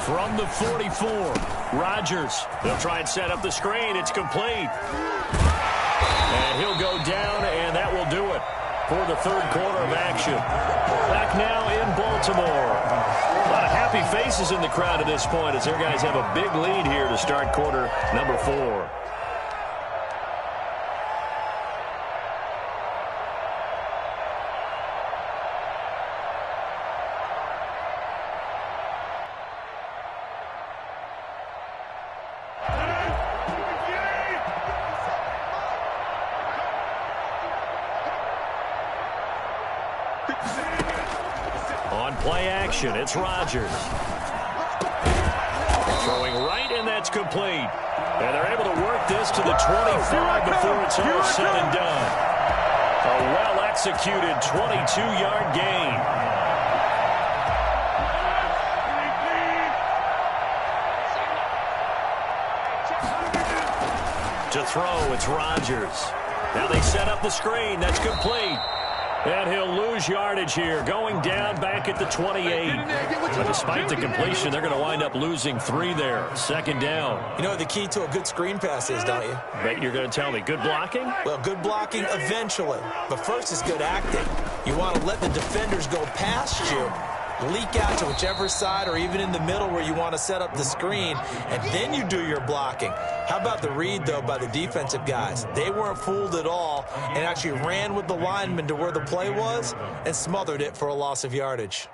From the 44, Rodgers. They'll try and set up the screen. It's complete. And he'll go down, and that will do it for the third quarter of action. Back now in Baltimore. A lot of happy faces in the crowd at this point as their guys have a big lead here to start quarter number 4. On play action, it's Rodgers. complete. And they're able to work this to the 25 before it's all said and done. A well-executed 22-yard gain. To throw, it's Rodgers. Now they set up the screen. That's complete. And he'll lose yardage here, going down back at the 28. But despite the completion, they're going to wind up losing 3 there. Second down. You know what the key to a good screen pass is, don't you? Bet you're going to tell me. Good blocking? Well, good blocking eventually. But first is good acting. You want to let the defenders go past you, leak out to whichever side or even in the middle where you want to set up the screen, and then you do your blocking. How about the read, though, by the defensive guys? They weren't fooled at all and actually ran with the lineman to where the play was and smothered it for a loss of yardage.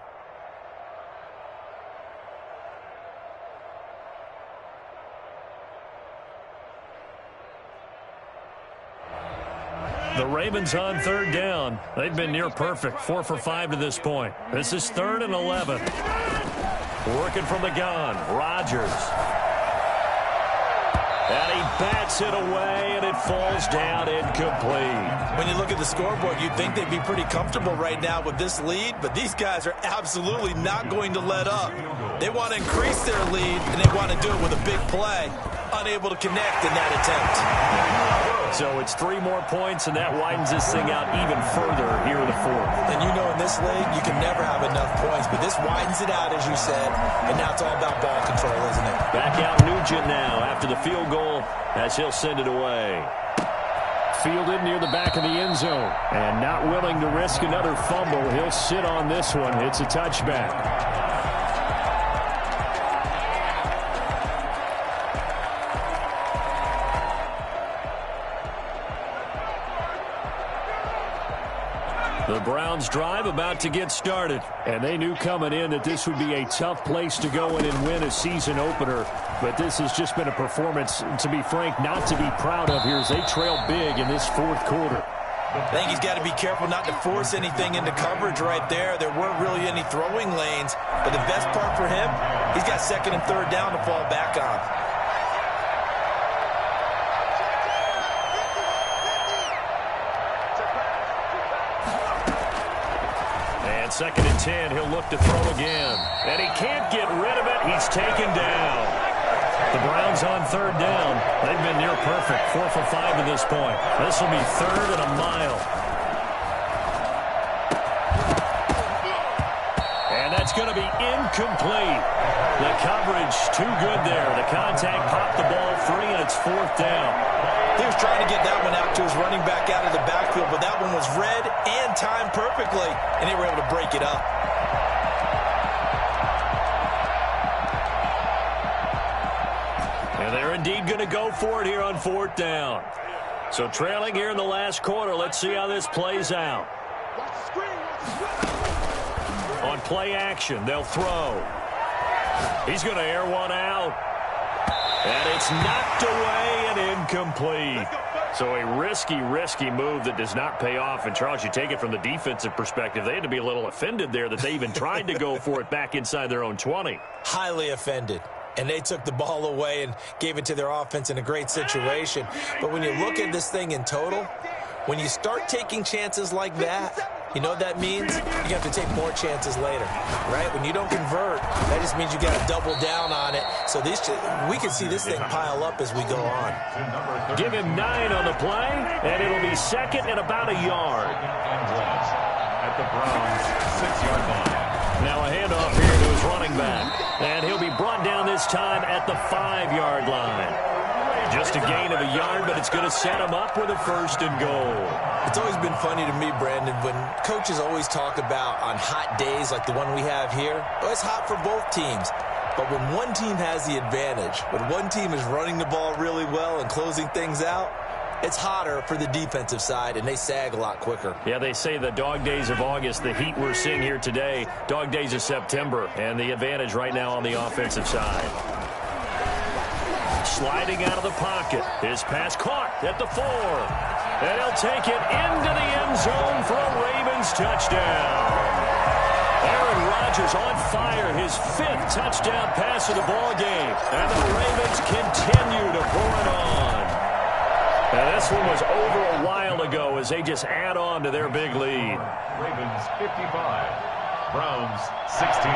The Ravens on third down. They've been near perfect, 4 for 5 to this point. This is 3rd and 11. Working from the gun, Rodgers. And he bats it away, and it falls down incomplete. When you look at the scoreboard, you'd think they'd be pretty comfortable right now with this lead, but these guys are absolutely not going to let up. They want to increase their lead, and they want to do it with a big play. Unable to connect in that attempt. So it's 3 more points, and that widens this thing out even further here in the 4th. And you know in this league, you can never have enough points, but this widens it out, as you said, and now it's all about ball control, isn't it? Back out Nugent now after the field goal as he'll send it away. Fielded near the back of the end zone, and not willing to risk another fumble. He'll sit on this one. It's a touchback. The Browns drive about to get started, and they knew coming in that this would be a tough place to go in and win a season opener, but this has just been a performance, to be frank, not to be proud of here as they trail big in this 4th quarter. I think he's got to be careful not to force anything into coverage right there. There weren't really any throwing lanes, but the best part for him, he's got 2nd and 3rd down to fall back on. And 2nd and 10, he'll look to throw again. And he can't get rid of it. He's taken down. The Browns on 3rd down. They've been near perfect, 4 for 5 to this point. This will be 3rd and a mile. And that's going to be incomplete. The coverage too good there. The contact popped the ball free, and it's 4th down. He was trying to get that one out to his running back out of the backfield, but that one was read and timed perfectly, and they were able to break it up. And they're indeed going to go for it here on 4th down. So trailing here in the last quarter, let's see how this plays out. On play action, they'll throw. He's going to air one out. And it's knocked away and incomplete. So a risky move that does not pay off. And, Charles, you take it from the defensive perspective. They had to be a little offended there that they even tried to go for it back inside their own 20. Highly offended. And they took the ball away and gave it to their offense in a great situation. But when you look at this thing in total, when you start taking chances like that, you know what that means? You have to take more chances later, right? When you don't convert, that just means you got to double down on it. So we can see this thing pile up as we go on. Give him 9 on the play, and it'll be 2nd and about a yard. At the Browns' 6-yard line. Now a handoff here to his running back. And he'll be brought down this time at the 5-yard line. Just a gain of a yard, but it's going to set him up with a 1st and goal. It's always been funny to me, Brandon, when coaches always talk about on hot days like the one we have here, well, it's hot for both teams. But when one team has the advantage, when one team is running the ball really well and closing things out, it's hotter for the defensive side, and they sag a lot quicker. Yeah, they say the dog days of August, the heat we're seeing here today, dog days of September, and the advantage right now on the offensive side. Sliding out of the pocket. His pass caught at the 4. And he'll take it into the end zone for a Ravens touchdown. Aaron Rodgers on fire, his 5th touchdown pass of the ball game. And the Ravens continue to pour it on. And this one was over a while ago as they just add on to their big lead. Ravens 55, Browns 16.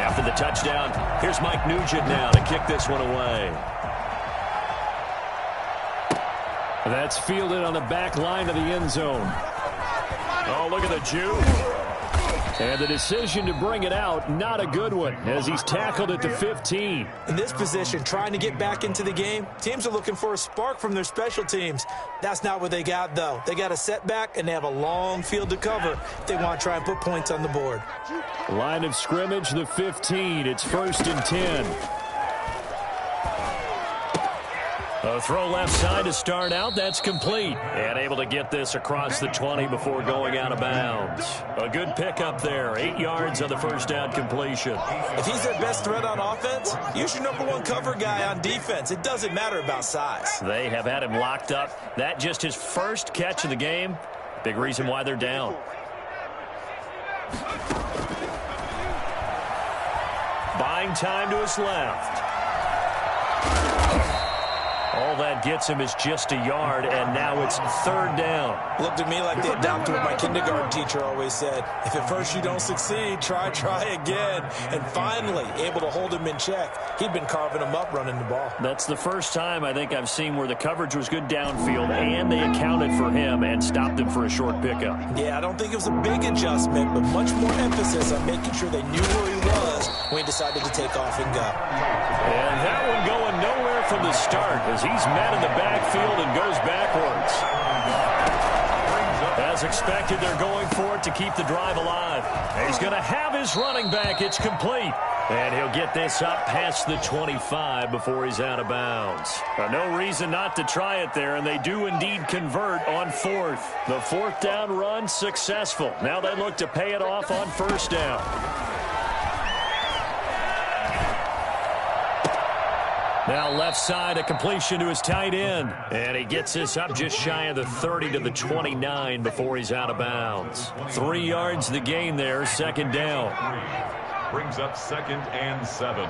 After the touchdown, here's Mike Nugent now to kick this one away. That's fielded on the back line of the end zone. Oh, look at the Jew. And the decision to bring it out, not a good one, as he's tackled at the 15. In this position, trying to get back into the game, teams are looking for a spark from their special teams. That's not what they got, though. They got a setback, and they have a long field to cover if they want to try and put points on the board. Line of scrimmage, the 15. It's 1st and 10. A throw left side to start out. That's complete. And able to get this across the 20 before going out of bounds. A good pickup there. 8 yards on the first down completion. If he's their best threat on offense, use your #1 cover guy on defense. It doesn't matter about size. They have had him locked up. That just his first catch of the game. Big reason why they're down. Buying time to his left. All that gets him is just a yard, and now it's 3rd down. Looked at me like they adopted what my kindergarten teacher always said. If at first you don't succeed, try again. And finally, able to hold him in check. He'd been carving him up running the ball. That's the first time I think I've seen where the coverage was good downfield, and they accounted for him and stopped him for a short pickup. Yeah, I don't think it was a big adjustment, but much more emphasis on making sure they knew where he was when he decided to take off and go. And that one going nowhere from the start as he's met in the backfield and goes backwards. As expected, they're going for it to keep the drive alive. He's going to have his running back. It's complete. And he'll get this up past the 25 before he's out of bounds. No reason not to try it there, and they do indeed convert on 4th. The 4th down run successful. Now they look to pay it off on 1st down. Now left side, a completion to his tight end. And he gets this up just shy of the 30 to the 29 before he's out of bounds. 3 yards the gain there, 2nd down. Brings up 2nd and 7.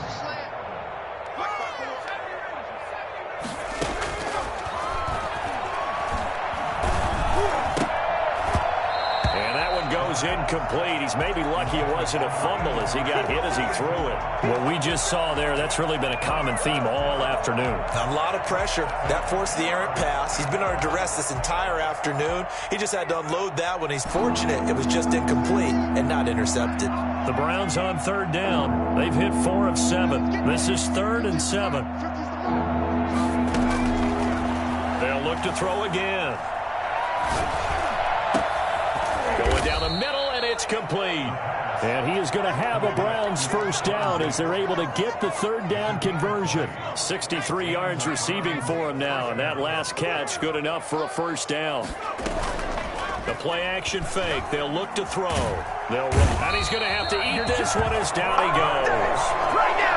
Incomplete. He's maybe lucky it wasn't a fumble as he got hit as he threw it. What we just saw there, that's really been a common theme all afternoon. A lot of pressure. That forced the errant pass. He's been under duress this entire afternoon. He just had to unload that one. He's fortunate it was just incomplete and not intercepted. The Browns on 3rd down. They've hit 4 of 7. This is 3rd and 7. They'll look to throw again. Going down the middle, and it's complete. And he is going to have a Browns 1st down as they're able to get the 3rd down conversion. 63 yards receiving for him now, and that last catch good enough for a 1st down. The play-action fake. They'll look to throw. And he's going to have to eat this one as down he goes.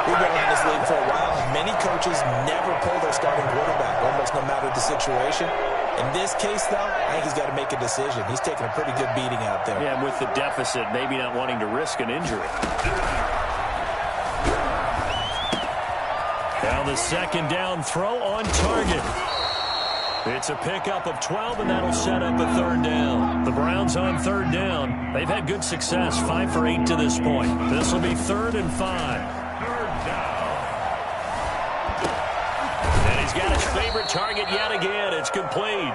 We've been around this league for a while, and many coaches never pull their starting quarterback, almost no matter the situation. In this case, though, I think he's got to make a decision. He's taking a pretty good beating out there. Yeah, and with the deficit, maybe not wanting to risk an injury. Now the 2nd down throw on target. It's a pickup of 12, and that'll set up a 3rd down. The Browns on 3rd down. They've had good success, 5 for 8 to this point. This will be 3rd and 5. Got his favorite target yet again. It's complete.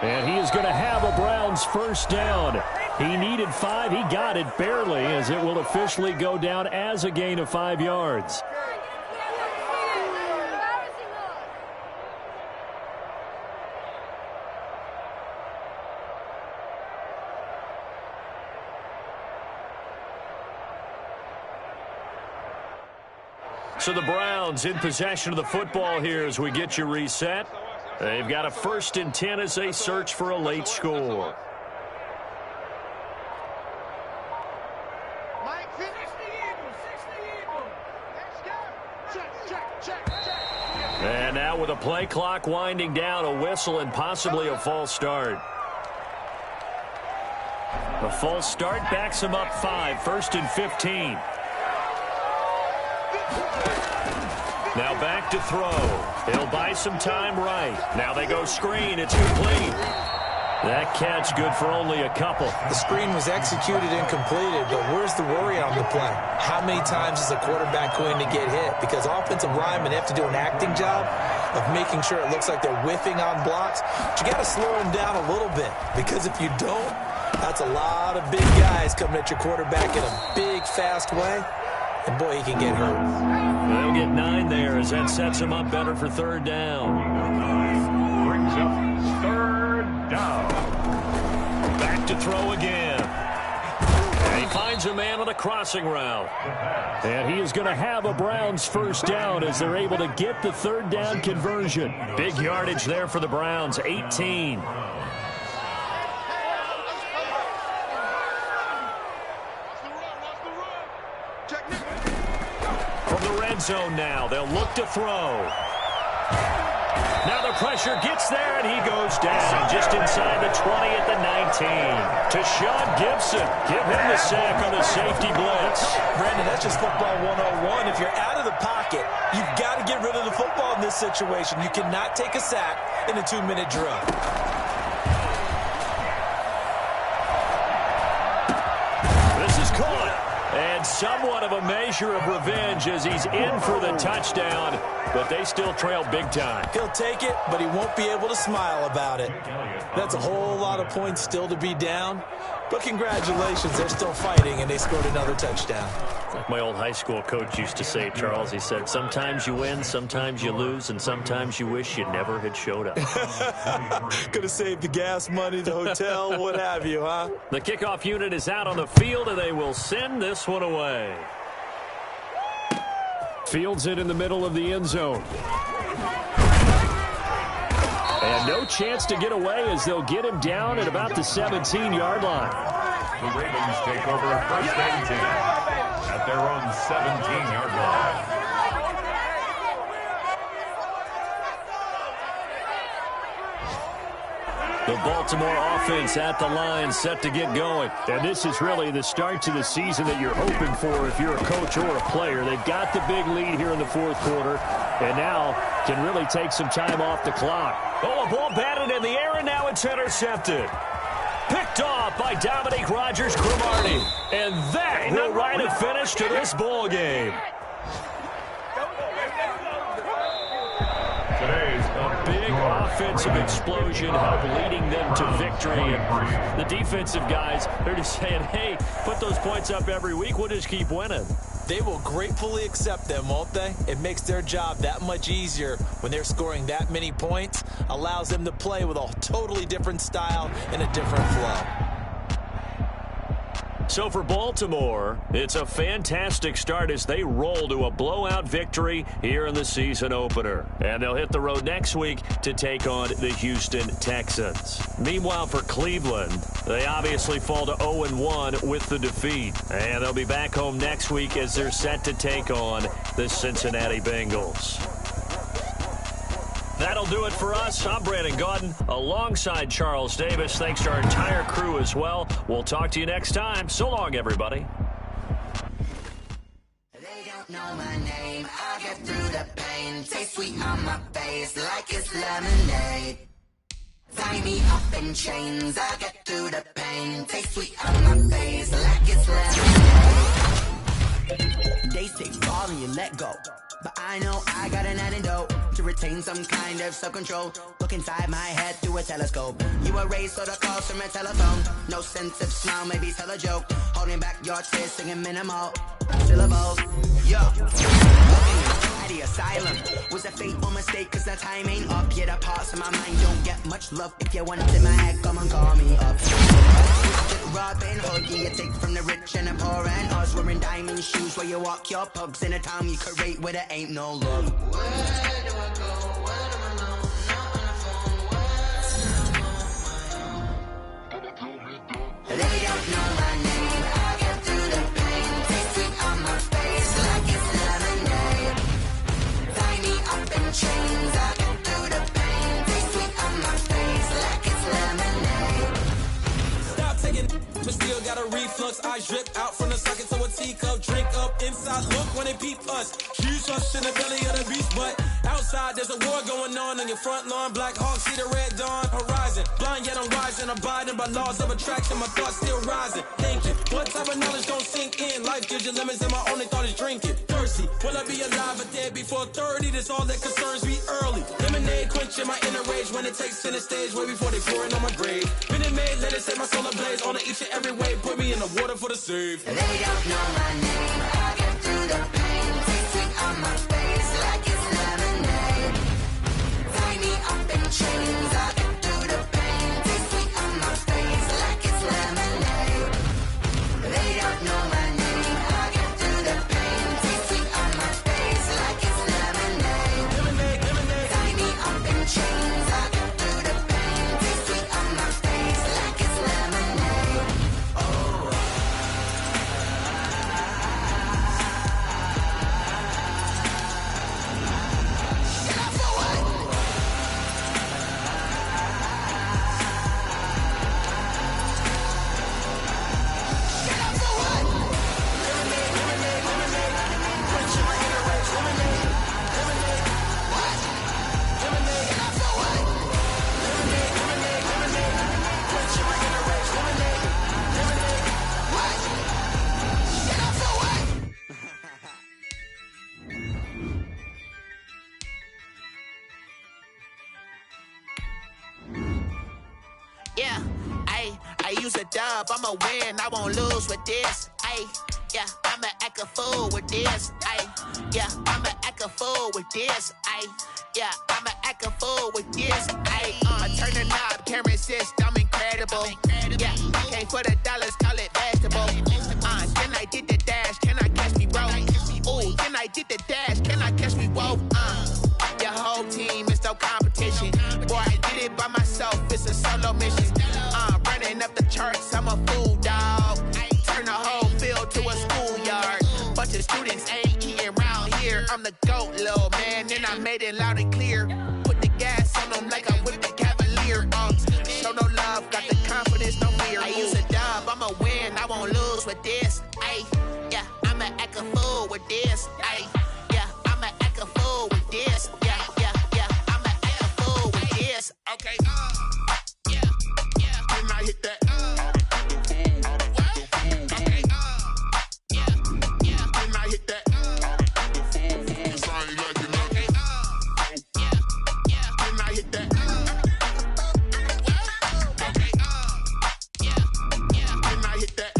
And he is going to have a Browns 1st down. He needed 5. He got it barely, as it will officially go down as a gain of 5 yards. So the Browns in possession of the football here as we get you reset. They've got a 1st and 10 as they search for a late score. And now with a play clock winding down, a whistle and possibly a false start. A false start backs him up 5, 1st and 15. Now back to throw. He'll buy some time right. Now they go screen. It's complete. That catch good for only a couple. The screen was executed and completed, but where's the worry on the play? How many times is a quarterback going to get hit? Because offensive linemen have to do an acting job of making sure it looks like they're whiffing on blocks. But you got to slow them down a little bit, because if you don't, that's a lot of big guys coming at your quarterback in a big, fast way. And, boy, he can get hurt. They'll get 9 there as that sets him up better for 3rd down. Brings up 3rd down. Back to throw again. And he finds a man on a crossing route. And he is going to have a Browns 1st down as they're able to get the 3rd down conversion. Big yardage there for the Browns, 18. From the red zone now, they'll look to throw. Now the pressure gets there, and he goes down just inside the 20 at the 19. To Sean Gibson. Give him the sack on the safety blitz. Brandon, that's just football 101. If you're out of the pocket, you've got to get rid of the football in this situation. You cannot take a sack in a 2-minute drill. This is caught. And somewhat of a measure of revenge as he's in for the touchdown, but they still trail big time. He'll take it, but he won't be able to smile about it. That's a whole lot of points still to be down. But congratulations, they're still fighting, and they scored another touchdown. Like my old high school coach used to say, Charles, he said, sometimes you win, sometimes you lose, and sometimes you wish you never had showed up. Could have saved the gas money, the hotel, what have you, huh? The kickoff unit is out on the field, and they will send this one away. Fields it in the middle of the end zone. And no chance to get away as they'll get him down at about the 17-yard line. The Ravens take over 1st and 10 at their own 17-yard line. The Baltimore offense at the line, set to get going. And this is really the start to the season that you're hoping for if you're a coach or a player. They've got the big lead here in the 4th quarter, and now can really take some time off the clock. Oh, a ball batted in the air, and now it's intercepted. Picked off by Dominique Rodgers-Cromartie. And that will write a finish to this ball game. Big offensive explosion helped leading them to victory. And the defensive guys, they're just saying, hey, put those points up every week. We'll just keep winning. They will gratefully accept them, won't they? It makes their job that much easier when they're scoring that many points. Allows them to play with a totally different style and a different flow. So for Baltimore, it's a fantastic start as they roll to a blowout victory here in the season opener. And they'll hit the road next week to take on the Houston Texans. Meanwhile, for Cleveland, they obviously fall to 0-1 with the defeat. And they'll be back home next week as they're set to take on the Cincinnati Bengals. That'll do it for us. I'm Brandon Gaudin alongside Charles Davis. Thanks to our entire crew as well. We'll talk to you next time. So long, everybody. They don't know my name. I get through the pain. Taste sweet on my face like it's lemonade. Tie me up in chains. I get through the pain. Taste sweet on my face like it's lemonade. They say fall and you let go. But I know I got an antidote to retain some kind of self-control. Look inside my head through a telescope. You erase all the calls from a telephone. No sense of smile, maybe tell a joke. Holding back your tears, singing minimal syllables. Yo, at the asylum was a fateful mistake, cause the time ain't up. Yet the parts of my mind don't get much love. If you want it in my head, come and call me up. Robin Hood, you take from the rich and the poor, and us wearing diamond shoes while you walk your pugs in a town you create where there ain't no love. Where do I go? When am I alone? Not on the phone. They don't know my name. I get through the pain. Taste sweet on my face like it's lemonade. Tie me up in chains. I get through the pain. Taste sweet on my face like it's lemonade. Stop taking, but still Diamonds drip out from the socket to a teacup. Drink up inside, look when they peep us. Huge us in the belly of the beast, but outside there's a war going on your front lawn. Black Hawk, see the red dawn horizon. Blind yet I'm rising, abiding by laws of attraction. My thoughts still rising, thinking what type of knowledge don't sink in? Life gives you limits and my only thought is drinking. Thirsty, will I be alive or dead before 30? That's all that concerns me early. Lemonade quenching my inner rage when it takes center stage way before they pour it on my grave. Minute Maid, let it set my soul ablaze on each and every way. Put me in the water for the save. They don't know my name. I get through the pain. Taste sweet on my face like it's lemonade. Tie me up in chains. I get through the pain. Taste sweet on my face like it's lemonade. They don't know my name. I get through the pain. Taste sweet on my face like it's lemonade. Lemonade, lemonade. Tie me up in chains. I get through the pain. Taste sweet on my face like it's lemonade. Yeah, I use a dub, I'ma win, I won't lose with this. Yeah, I'ma act a fool with this. Yeah, I'ma act a fool with this. Yeah, I'ma act a fool with this. Turn the knob, camera assist, I'm incredible. Yeah, came for the dollars, call it vegetable. Then I did the dash, can I catch me, bro? Ooh, then I did the dash, can I catch me, whoa? Your whole team is no competition. Boy, I did it by myself, it's a solo mission. Running up the charts, I'm a fool, dog. Turn the whole field to a schoolyard. Bunch of students ain't eating round here. I'm the GOAT, little man, and I made it loud and clear. Put the gas on them like I whipped the Cavalier. Show no love, got the confidence, no fear. I use a dub, I'ma win, I won't lose with this. Yeah, I'ma act a fool with this. Yeah, I'ma act a fool with this. Yeah, I'ma act a fool with this. Okay. Then I hit that. Then I hit that. Then I hit that. Then I hit that.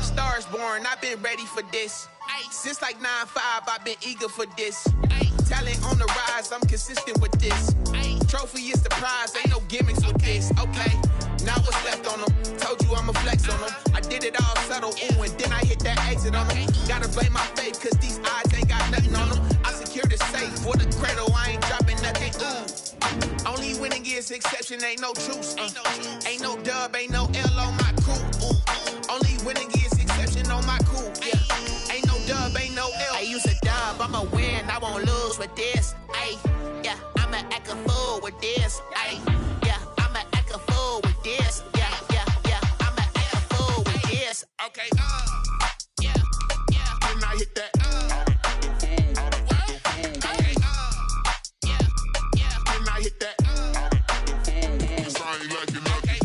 Stars born, I've been ready for this. Since like 9-5, I've been eager for this. Talent on the rise, I'm consistent with this. Trophy is the prize, ain't no gimmicks with this. Okay, now what's left on them? Told you I'ma flex on them. I did it all subtle, ooh, and then I hit that exit on them. Gotta blame my faith, cause these odds ain't got nothing on them. I secured the safe for the cradle, I ain't dropping nothing, ooh. Only winning is exception, ain't no truce. Ain't no dub, ain't no L on my crew, ooh. Only winning is exception on my crew, yeah. Ain't no dub, ain't no L. I use a dub, I'ma win, I won't lose with this. Yeah, I'ma act a fool with this. Yeah, I'ma act a fool with this. Yeah, I'ma act a fool with this. Okay. Then I hit that. Then I hit that. Sound like you know. Then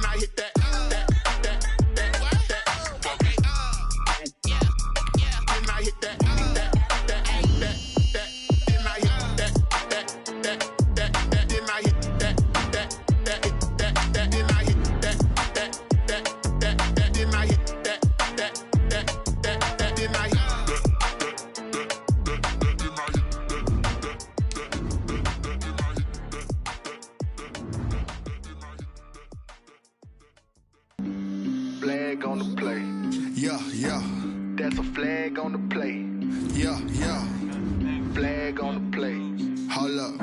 I hit that. Then I hit that. Flag on the play. Yeah. That's a flag on the play. Yeah. Flag on the play. Hold up.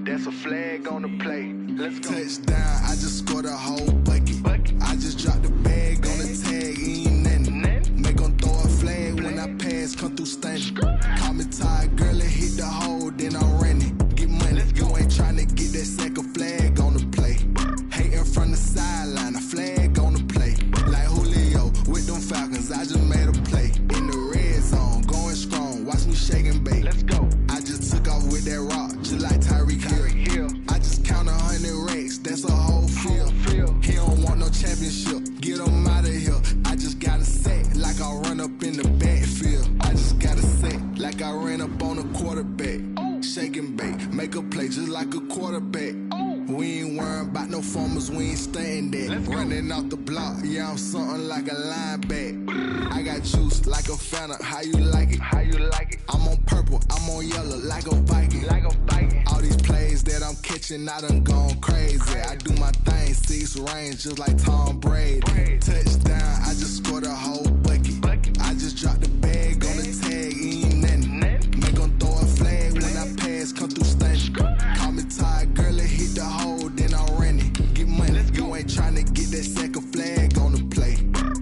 That's a flag on the play. Let's go. Touchdown, I just scored a whole bucket. I just dropped the bag on the tag, ain't nothing. Make 'em throw a flag when I pass, come through stunning. Call me tired, girl, and hit the hole, then I'm running. Get money, you ain't tryna get that second flag on the play. Hate in front from the sideline, a flag on the play. Like Julio with them Falcons, I just made a play. In the red zone, going strong, watch me shake and bake. Let's go. I just took off with that rock, just like Tyreek Hill. I just count 100 racks, that's a whole field. He don't want no championship, get him out of here. I just got a set, like I run up in the backfield. I just got a set, like I ran up on a quarterback. Shake and bake, make a play just like a quarterback. We ain't worrying about no formers, we ain't staying there. Running off the block, yeah, I'm something like a linebacker. I got juice like a Fanta, how you like it? How you like it? I'm on purple, I'm on yellow, like a Viking. Like a Viking. All these plays that I'm catching, I done gone crazy. I do my thing, 6 range, just like Tom Brady. Touchdown, I just scored a whole bucket. I just dropped the bag on the tag, ain't nothing. Make them throw a flag when I pass, come through stunning. Call me Ty Gurley, hit the hole, then I ran it. Get money, you ain't tryna get that second flag on the play.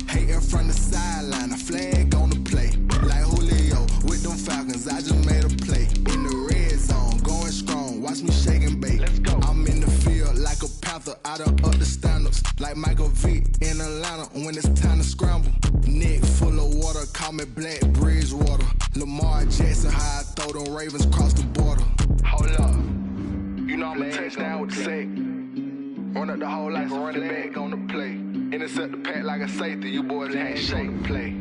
Hating from the sideline, a flag on the play. Like Julio with them Falcons, I just made a play. In the red zone, going strong, watch me shake and bake. Let's go. I'm in the field like a Panther, I done up the standards. Like Michael Vick in Atlanta when it's time to scramble. Neck full of water, call me Black Bridgewater. Lamar Jackson, how I throw them Ravens cross the border. Hold up, you know I'm a touchdown with the sack. Run up the hole like a running back on the play. Intercept the pack like a safety, you boys can't shake play.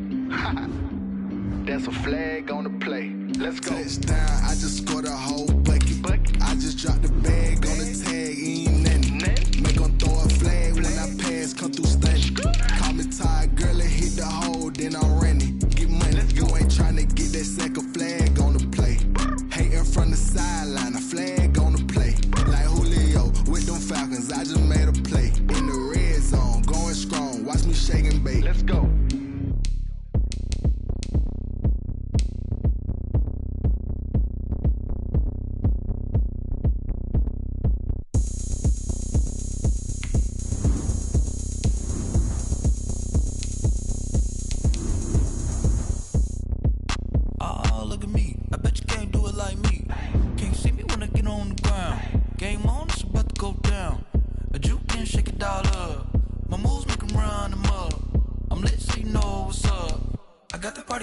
That's a flag on the play. Let's go. Touchdown, I just scored a whole bucket. I just dropped the bag on the tag, ain't nothing. Make them throw a flag when I pass, come through stunning. Call me Ty Gurley, hit the hole, then I ran it. Get money, you ain't tryna get that second flag on the play. Hating from the sideline, a flag on the play. Like Julio with them Falcons, I just made a play. In the red zone, going strong, watch me shake and bake. Let's go.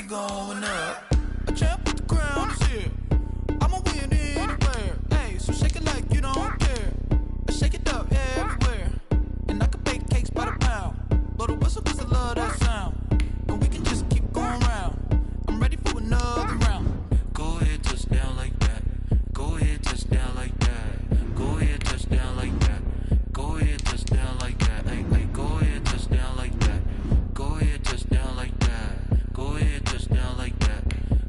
Going up, a champ with the crown is here. I'ma win anywhere. Hey, so shake it like you don't care. Shake it up everywhere. And I can bake cakes by the pound. Blow the whistle 'cause I love that sound. And we can just keep going round. I'm ready for another round. Go ahead, touch down like that. Go ahead, touch down like that. Go ahead, touch down like that. Go ahead, touch down like that. Hey, hey, go ahead, touch down like that. Go ahead, touch down like that. Go ahead, touch down like that.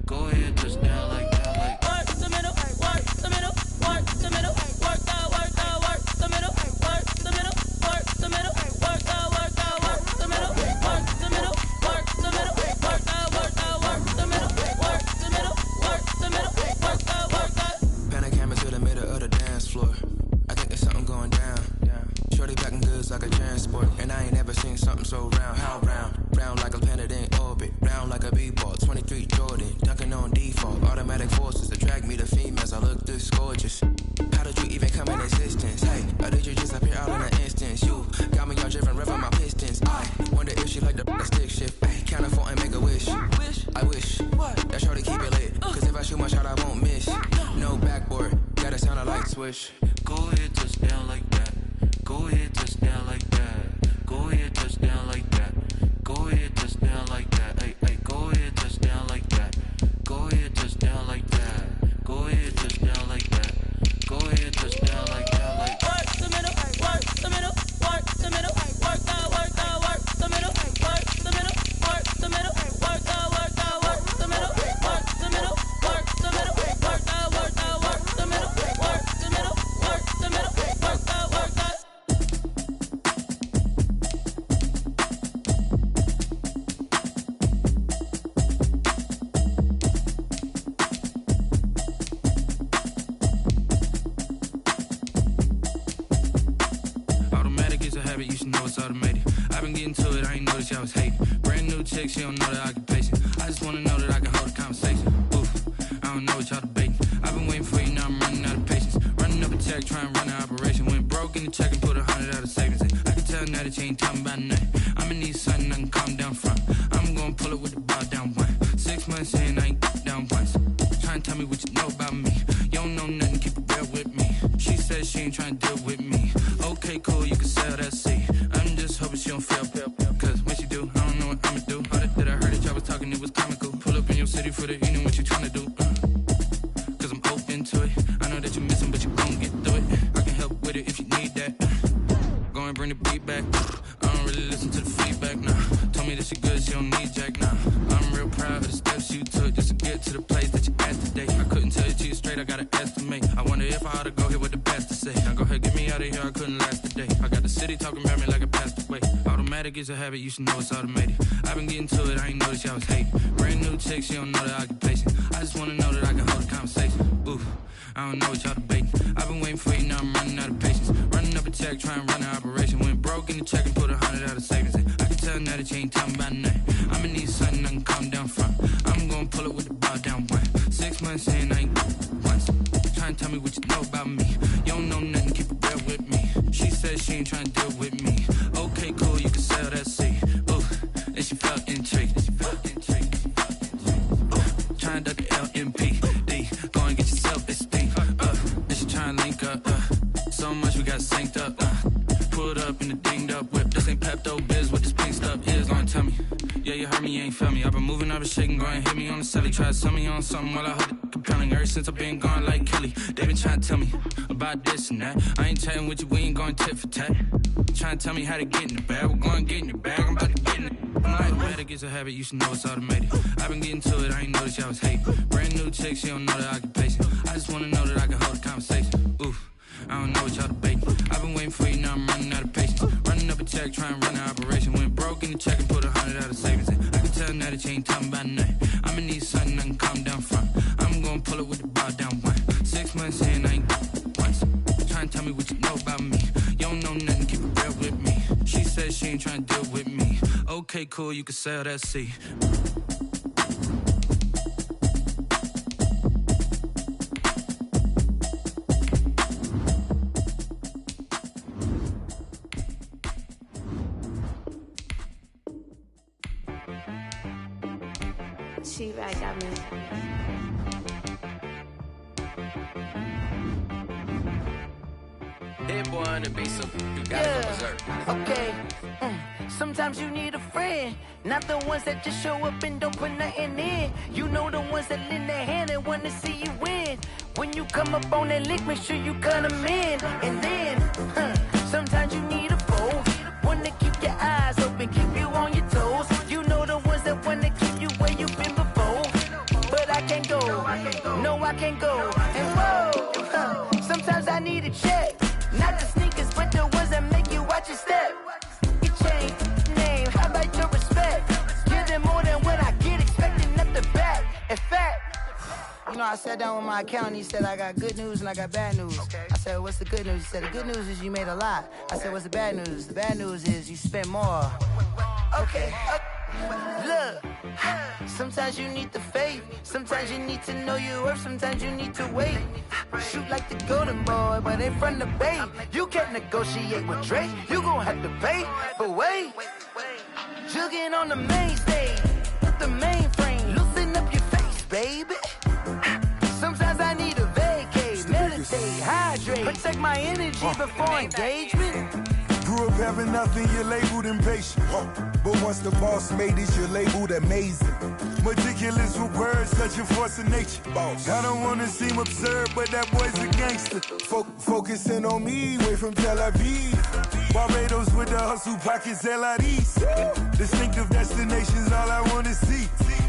Go ahead, touch down like that. Like work the middle, work the middle, work the middle, work out, work out, work the middle, work the middle, work the middle, work out, work out, work the middle, work the middle, work the middle, work out, work out, work the middle, work the middle, work the middle, work out, work out. Pan a camera to the middle of the dance floor. I think there's something going down. Shorty packing goods like a transport, and I ain't never seen something so round. How round? Round like a planet in orbit, round like a b-ball. 23 Jordan, dunking on default. Automatic forces attract me to females. I look this gorgeous. How did you even come in existence? Hey, or did you just appear out in an instance? You got me all driven, revving my pistons. I wonder if she like the stick shift. Hey, count a 4 and make a wish. I wish that shorty keep it lit. 'Cause if I shoot my shot, I won't miss. No backboard, gotta sound a light switch. Go ahead, touch down like that. Go ahead, touch down like that. Go ahead, touch down like that. Go ahead, touch down like that. Hey, hey, go ahead, touch down like that. Go ahead, touch down like that. Go ahead, touch down like that. Go ahead, touch down like that. Like work the middle, work the middle, work the middle, work out, work out, work the middle, work the middle, work the middle, work out, work out, work the middle, work the middle, work the middle, work out, work out, work the middle, work the middle, work the middle, work out, work out. Automatic is a habit, you should know it's automated. I've been getting to it, I ain't noticed y'all was hating. Brand new chick, she don't know that I can pace it. I just wanna know that I can hold a conversation. Oof, I don't know what y'all debating. I've been waiting for you, now I'm running out of patience. Running up a check, trying to run an operation. Went broke in the check and put 100 out of savings. I can her that you ain't talking about nothing. I'ma need something I can calm down from. I'm gonna pull it with the ball down one. 6 months in, I ain't down once. Trying to tell me what you know about me. You don't know nothing, keep it real with me. She says she ain't trying to deal with me. Okay, cool, you can sell that seat. I'm just hoping she don't fail. Cause when she do, I don't know what I'ma do. All that I heard that y'all was talking, it was comical. Pull up in your city for the evening, what you trying to do? Cause I'm open to it. I know that you're missing, but you gon' get through it. I can help with it if you need that. Go and bring the beat back. I don't really listen to the feedback, nah. Told me that she good, she don't need Jack, nah. I'm real proud of the steps you took just to get to the place that you at today. I couldn't tell you to you straight, I gotta estimate. I wonder if I ought to go here with the best to say. Now go ahead, get me out of here, I couldn't last today. I got the city talking about me like I passed away. Automatic is a habit, you should know it's automated. I've been getting to it, I ain't noticed y'all was hating. Brand new chick, she don't know the occupation. I just wanna know that I can hold a conversation. Oof, I don't know what y'all debating. I've been waiting for you, now I'm running out of patience. Running up a check, trying to run an operation. Went broke in the check and put 100 out of savings in. I can tell now that you ain't talking about nothing. I'ma need something I can calm down from. I'm gonna pull it with the ball down one. 6 months in, I ain't once. Trying to tell me what you know about me. You don't know nothing, keep it real with me. She says she ain't trying to deal with me. Okay, cool, you can sell that seat. Ooh, and she felt intrigued. Trying to duck the LMP. Go and get yourself esteem. And she trying to link up. So much we got synced up. Pulled up in the dinged up whip. This ain't Pepto-Biz, what this pink stuff is. Long tell me. Yeah, you heard me, you ain't felt me. I've been moving, I've been shaking, go and hit me on the celly. Try to sell me on something while I hold it compelling. Ever since I've been gone like Kelly, they been trying to tell me about this and that. I ain't chatting with you, we ain't going tit for tat. Trying to tell me how to get in the bag. We're going to get in the bag, I'm about to get in it. Automatic is a habit, you should know it's automated. I've been getting to it, I ain't noticed y'all was hating. Brand new chick, she don't know the occupation. I just wanna know that I can hold a conversation. Oof, I don't know what y'all debating. I've been waiting for you, now I'm running out of patience. Running up a check, trying to run an operation. Went broke in the check and put 100 out of savings in. I can tell now that you ain't talking about nothing. I'ma need something I can calm down from. I'm gonna pull it with the ball down one. 6 months in, I ain't once. Trying to tell me what you know about me. You don't know nothing, keep it real with me. She says she ain't trying to deal with me. Okay, cool, you can sell that seat. T-Rag got me. Hit boy on the beat, so you gotta go berserk. Okay. Sometimes you need a friend, not the ones that just show up and don't put nothing in. You know the ones that lend their hand and want to see you win. When you come up on that lick, make sure you cut them in. And then, sometimes you need a foe, one to keep your eyes open, keep you on your toes. You know the ones that want to keep you where you've been before. But I can't go, no I can't go. And whoa, sometimes I need a check. Not the sneakers, but the ones that make you watch your step. Your chain, name, how about your respect? Give them more than what I get, expecting up the back. In fact, you know, I sat down with my accountant, he said I got good news and I got bad news. I said, what's the good news? He said, the good news is you made a lot. I said, what's the bad news? The bad news is you spent more. Okay, look, sometimes you need the faith, sometimes you need to know your worth, sometimes you need to wait. Shoot like the golden boy, but in front of the bay. You can't negotiate with Drake, you gon' have to pay. But wait, jugging on the main stage, the mainframe, loosen up your face, baby. Sometimes I need a vacate, meditate, hydrate, protect my energy before engagement. Grew up having nothing, you're labeled impatient. But once the boss made it, you're labeled amazing. Meticulous with words, such a force of nature. I don't wanna seem absurd, but that boy's a gangster. Focusing on me, way from Tel Aviv. Barbados with the hustle pockets, LIDs. Distinctive destinations, all I wanna see.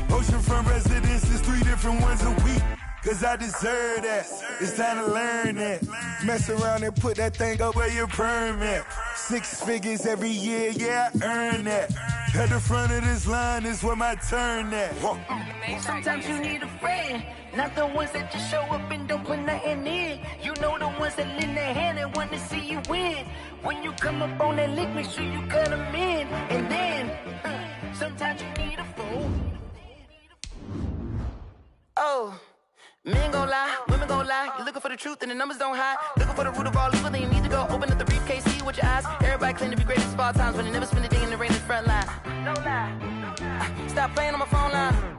Oceanfront residences, 3 different ones a week. Cause I deserve that, it's time to learn that. Mess around and put that thing up where your permit. 6 figures every year, yeah, I earn that. At the front of this line is where my turn at. Sometimes you need a friend, not the ones that just show up and don't put nothing in. You know the ones that lend their hand and want to see you win. When you come up on that lick, make sure you cut them in. And then, sometimes you need a fool. Oh. Men gon' lie, women gon' lie. You looking for the truth and the numbers don't hide. Looking for the root of all evil, then you need to go open up the briefcase, see with your eyes. Everybody claim to be greatest of all times, but they never spend a day in the rain in the front line. No lie. Stop playing on my phone line.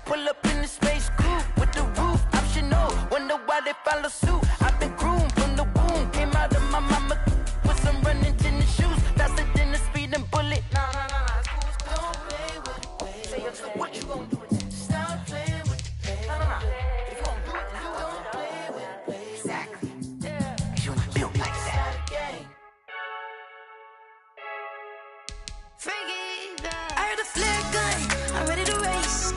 Pull up in the space coupe with the roof optional. Wonder why they follow suit. I've been groomed from the womb. Came out of my mama with some running tennis shoes. Faster than the speeding bullet. Nah. Don't play with the pain. Say what you gon' do? Stop playing with the pain. Nah. If you gon' do it, then don't play with the pain. Exactly. Yeah. Cause you're not built like that. I heard a flare gun. I'm ready to race.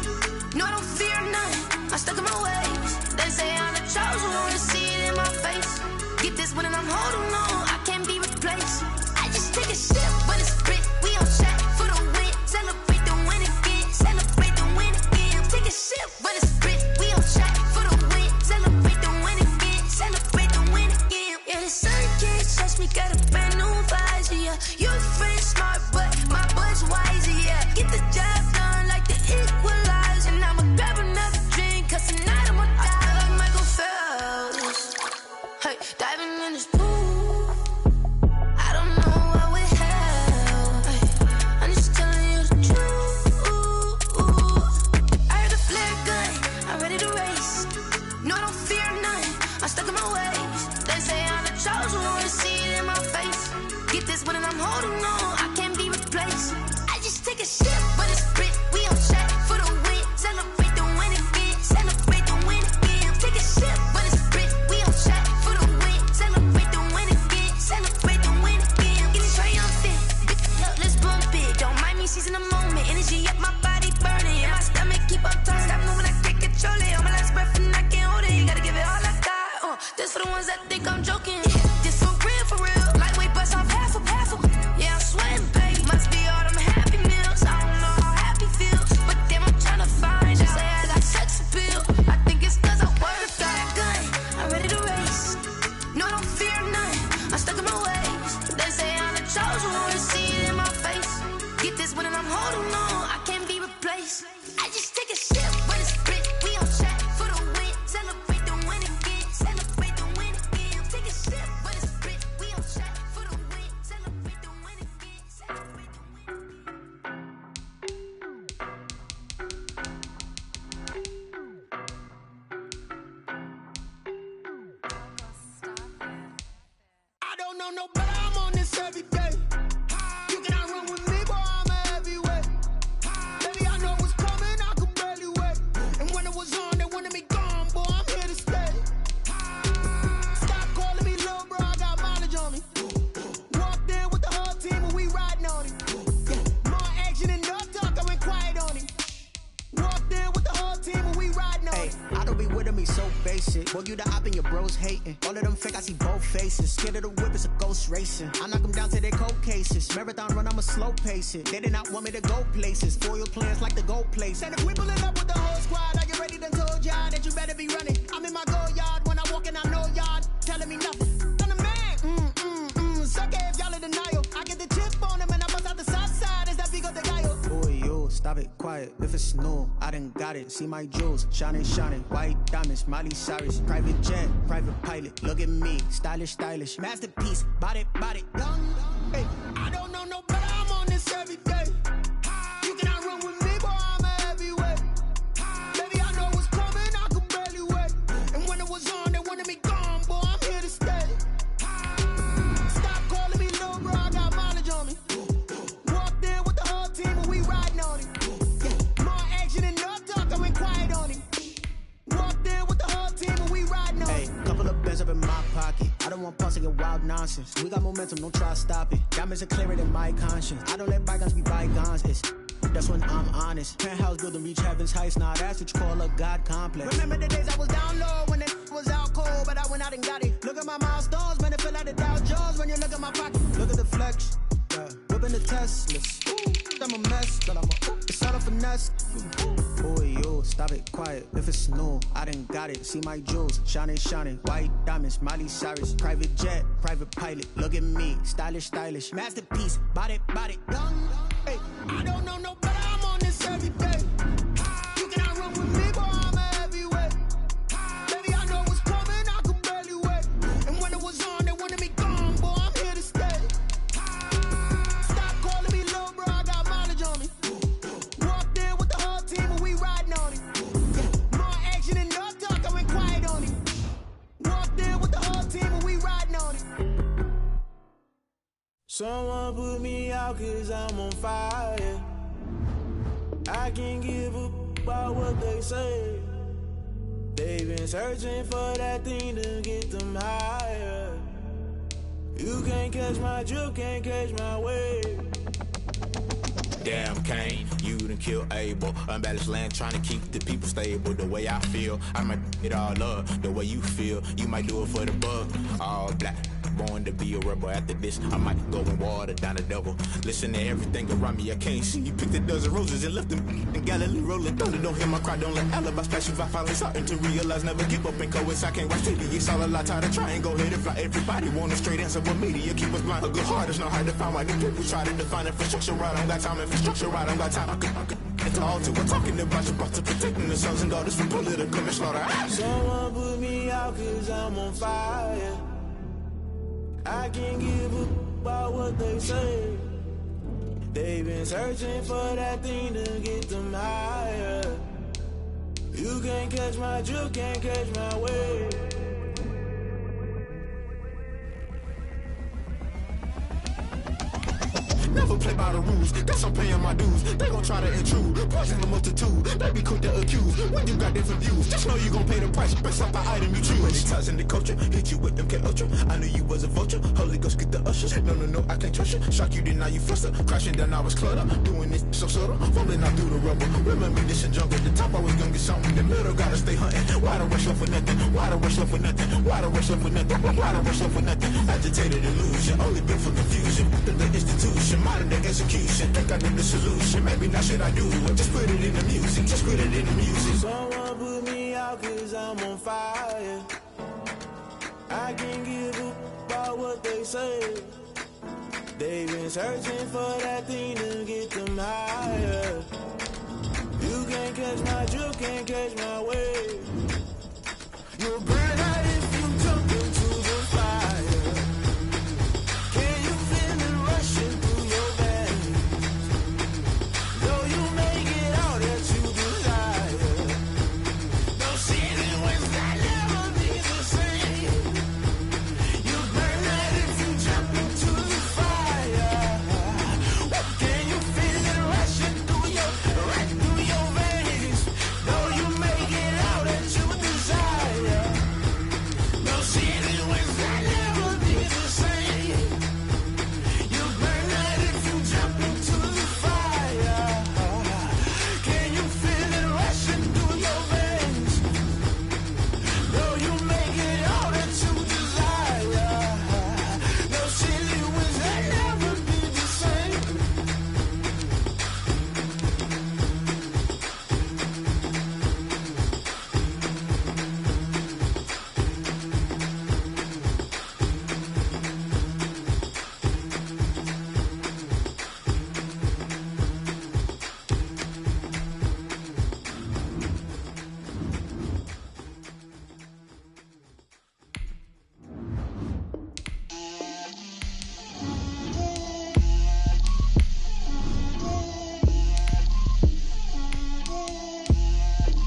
No, I don't fear none. I'm stuck in my ways. They say I'm the chosen one, to see it in my face. Get this one and I'm holding on. I can't be replaced. I just take a sip when it's spit. We on track for the win. Celebrate the win again. Celebrate the win again. Take a sip when it's spit. We on track for the win. Celebrate the win again. Celebrate the win again. Yeah, the sun can't touch me. Got a brand new visor. Yeah, you're friend smart, but my boy's wiser. Yeah, get the job done like the equalizer. And I'ma grab another drink, cause tonight I'ma die like Michael Phelps. Hey, diving in this pool. I don't know what we have. Hey, I'm just telling you the truth. I heard a flare gun. I'm ready to race. No, I don't fear none. I'm stuck in my ways. They say I'm the chosen one, to see it in my face. Get this one and I'm holding on. I can't be replaced. I just take a sip, but it's spit. We on track for the win. Celebrate the win again. Celebrate the win again. Take a sip, but it's spit. We on track for the win. Celebrate the win again. Celebrate the win again. Getting triumphant. Let's bump it. Don't mind me seizing the moment. Energy up my body burning. And my stomach keep up turning. Stop moving, I can't control it. On my last breath and I can't hold it. You gotta give it all I got. This for the ones that think I'm joking. This for real, for real. Lightweight bust off half of. Yeah, I'm sweating, babe. Must be all them happy meals. I don't know how happy feels, but damn, I'm trying to find out. Say I got sex appeal. I think it's cause I work got a gun. I'm ready to race. No, I don't fear none. I'm stuck in my ways. They say I'm the chosen one, to see it in my face. Get this one and I'm holding on. I can't be replaced. I just take a sip, but it's spit. We on track for the win. Celebrate the win again. Celebrate the win again. Take a sip, but it's spit. We on track for the win. Celebrate the win again. Celebrate the win. I don't know no better, I'm on this every day. You cannot run with me, boy, I'm a heavyweight. Baby, I know what's coming, I could barely wait. And when it was on, they wanted me gone, boy, I'm here to stay. Stop calling me little bro, I got mileage on me. Walked in with the whole team and we riding on it. More action than no talk, I went quiet on it. Walked in with the whole team and we riding on it. I don't be with me so basic. Boy, you the op and your bros hating. All of them fake, I see both faces. Scared of the whip, it's a ghost racing. I knock them down to their cold cases. Marathon run, I'ma slow pace it. They did not want me to go places. Foil plans like the go place. And if we pulling up with the whole squad, I get ready to told y'all that you better be running. I'm in my go yard when I walk in, I know y'all telling me nothing. I'm the man. Suck it if y'all in denial. I get the chip on them and I bust out the south side. Is that Vigo de Gallo? Boy, yo, stop it, quiet. If it's new, I done got it. See my jewels, shining, shining. White diamonds, Miley Cyrus. Private jet, private pilot. Look at me, stylish, stylish. Masterpiece, body, body. Hey, I don't know no better, I'm on this every day. You cannot run with me, boy, I'm a heavyweight. Baby, I know what's coming, I could barely wait. And when it was on, they wanted me gone, boy, I'm here to stay. Stop calling me little bro, I got mileage on me. Walked in with the whole team and we riding on it. More action than no talk, I went quiet on it. Walked in with the whole team and we riding on it. Hey, couple of bands up in my pocket. I don't want pulse to get wild nonsense. We got momentum, don't try to stop it. Diamonds are clearer than my conscience. I don't let bygones be bygones. That's when I'm honest. Penthouse building, reach heaven's heights. Nah, that's what you call a God complex. Remember the days I was down low when it was out cold, but I went out and got it. Look at my milestones, man, it feel like the Dow Jones when you look at my pocket. Look at the flex, whipping the Teslas. I'm a mess, but it's all a finesse. Boy, yo, stop it, quiet. If it's new, I done got it. See my jewels, shining, shining. White diamonds, Miley Cyrus. Private jet, private pilot. Look at me, stylish, stylish. Masterpiece, body, body. Hey, I don't know no better, I'm on this every day. You cannot run with me, boy, I'm a heavyweight. Someone put me out 'cause I'm on fire. I can't give up about what they say. They've been searching for that thing to get them higher. You can't catch my drip, can't catch my wave. Damn, Kane, you done killed Abel. Unbalanced land, trying to keep the people stable. The way I feel, I might it all up. The way you feel, you might do it for the buck. All black, born to be a rebel. After this, I might go and water down the devil. Listen to everything around me, I can't see. You picked a dozen roses and left them in Galilee rolling thunder. Don't hear my cry, don't let alibis pass you. I finally starting to realize, never give up and coincide. I can't watch TV, it's all a lot. Tired of trying, go ahead and fly. Everybody want a straight answer, but media keep us blind. A good heart is not hard to find. Why do people try to define infrastructure right? I don't got time, infrastructure right, I don't got time. I could it's all too. We're talking about your brother, protecting the sons and daughters from political slaughter. Someone put me out 'cause I'm on fire. I can't give up about what they say. They've been searching for that thing to get them higher. You can't catch my drip, can't catch my wave. Never play by the rules, guess I'm paying my dues. They gon' try to intrude, poison the multitude. They be quick to accuse when you got different views. Just know you gon' pay the price based off the item you choose. Many times in the culture, hit you with MK Ultra. I knew you was a vulture, Holy Ghost get the ushers. No, I can't trust you. Shock you, then now you fluster. Crashing down, I was cluttered. Doing this so subtle, falling out through the rubble. Remember this in jungle, the top I was gonna get something. The middle gotta stay hunting. Why the rush up for nothing? Why the rush up for nothing? Why the rush up for nothing? Why the rush up for nothing? Agitated illusion, only been for confusion. The institution. Modern day execution, think I know the solution. Maybe not should I do it? Just put it in the music, just put it in the music. Someone put me out 'cause I'm on fire. I can't give up about what they say. They've been searching for that thing to get them higher. You can't catch my drip, can't catch my wave. You'll burn out if you jump into the fire. Can you feel it rushing through your veins? Though you make it all that you desire. No ceiling wins that never be the same. You burn out if you jump into the fire. Can you feel it rushing through your veins? Though you make it all that you desire. No ceiling wins that never be the same. You burn out if you jump into the fire. Can you feel it rushing through your veins? Though you make it all that you desire. No ceiling wins that never be the same.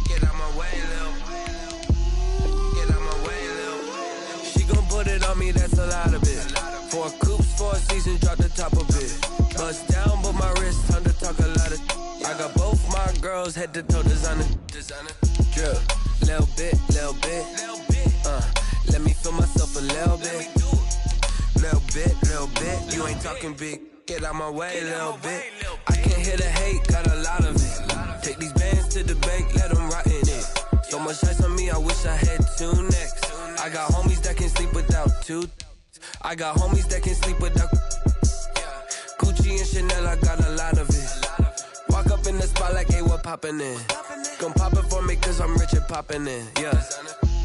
Get out my way, Lil. Get out my way, Lil. She gon' put it on me, that's a lot of it. 4 coops, 4 seasons, drop the top of it. Bust down, but my wrist, time to talk a lot of. I got both my girls, head to toe designer. Drip, little bit, little bit. Let me feel myself a little bit. Little bit. You ain't talking big. Get out my way, little bit. I can't hear the hate, got a lot of it. Take these bands to the bank, let them rot in it. So much ice on me, I wish I had 2 necks. I got homies that can sleep without 2. I got homies that can sleep without Gucci and Chanel, I got a lot of it. Walk up in the spot like, hey, what poppin' in? Gon' pop it for me, cause I'm rich and poppin' in. Yeah,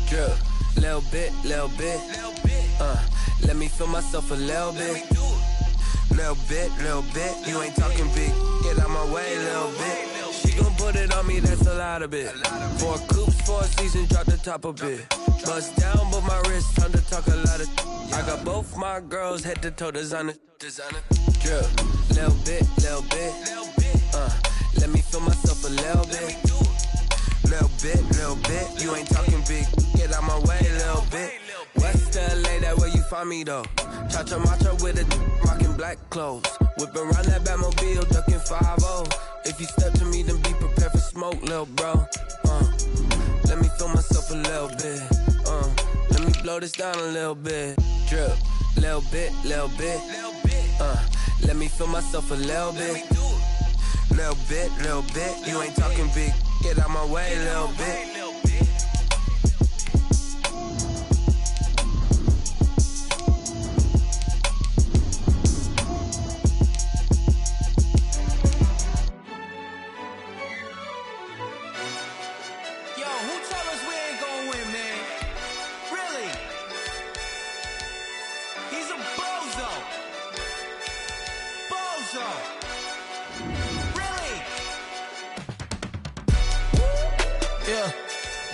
drip, little bit. Let me feel myself a little bit. Little bit. You ain't talking big. Get out my way, little bit. She gon' put it on me, that's a lot of it. 4 coops, 4 seasons, drop the top of it. Bust down, but my wrist, time to talk a lot of. I got both my girls, head to toe designer. Drip, little bit. Let me feel myself a little bit. Little bit. You ain't talking big. Get out my way, little bit. West LA, that where you find me though. Cha-cha matcha with a rockin' black clothes. Whipping around that Batmobile, ducking 5-0. If you step to me, then be prepared for smoke, lil' bro. Let me feel myself a little bit. Let me blow this down a little bit. Drip, little bit, little bit. Let me feel myself a little bit. Little bit, little bit. You ain't talking big. Get out my way, little bit.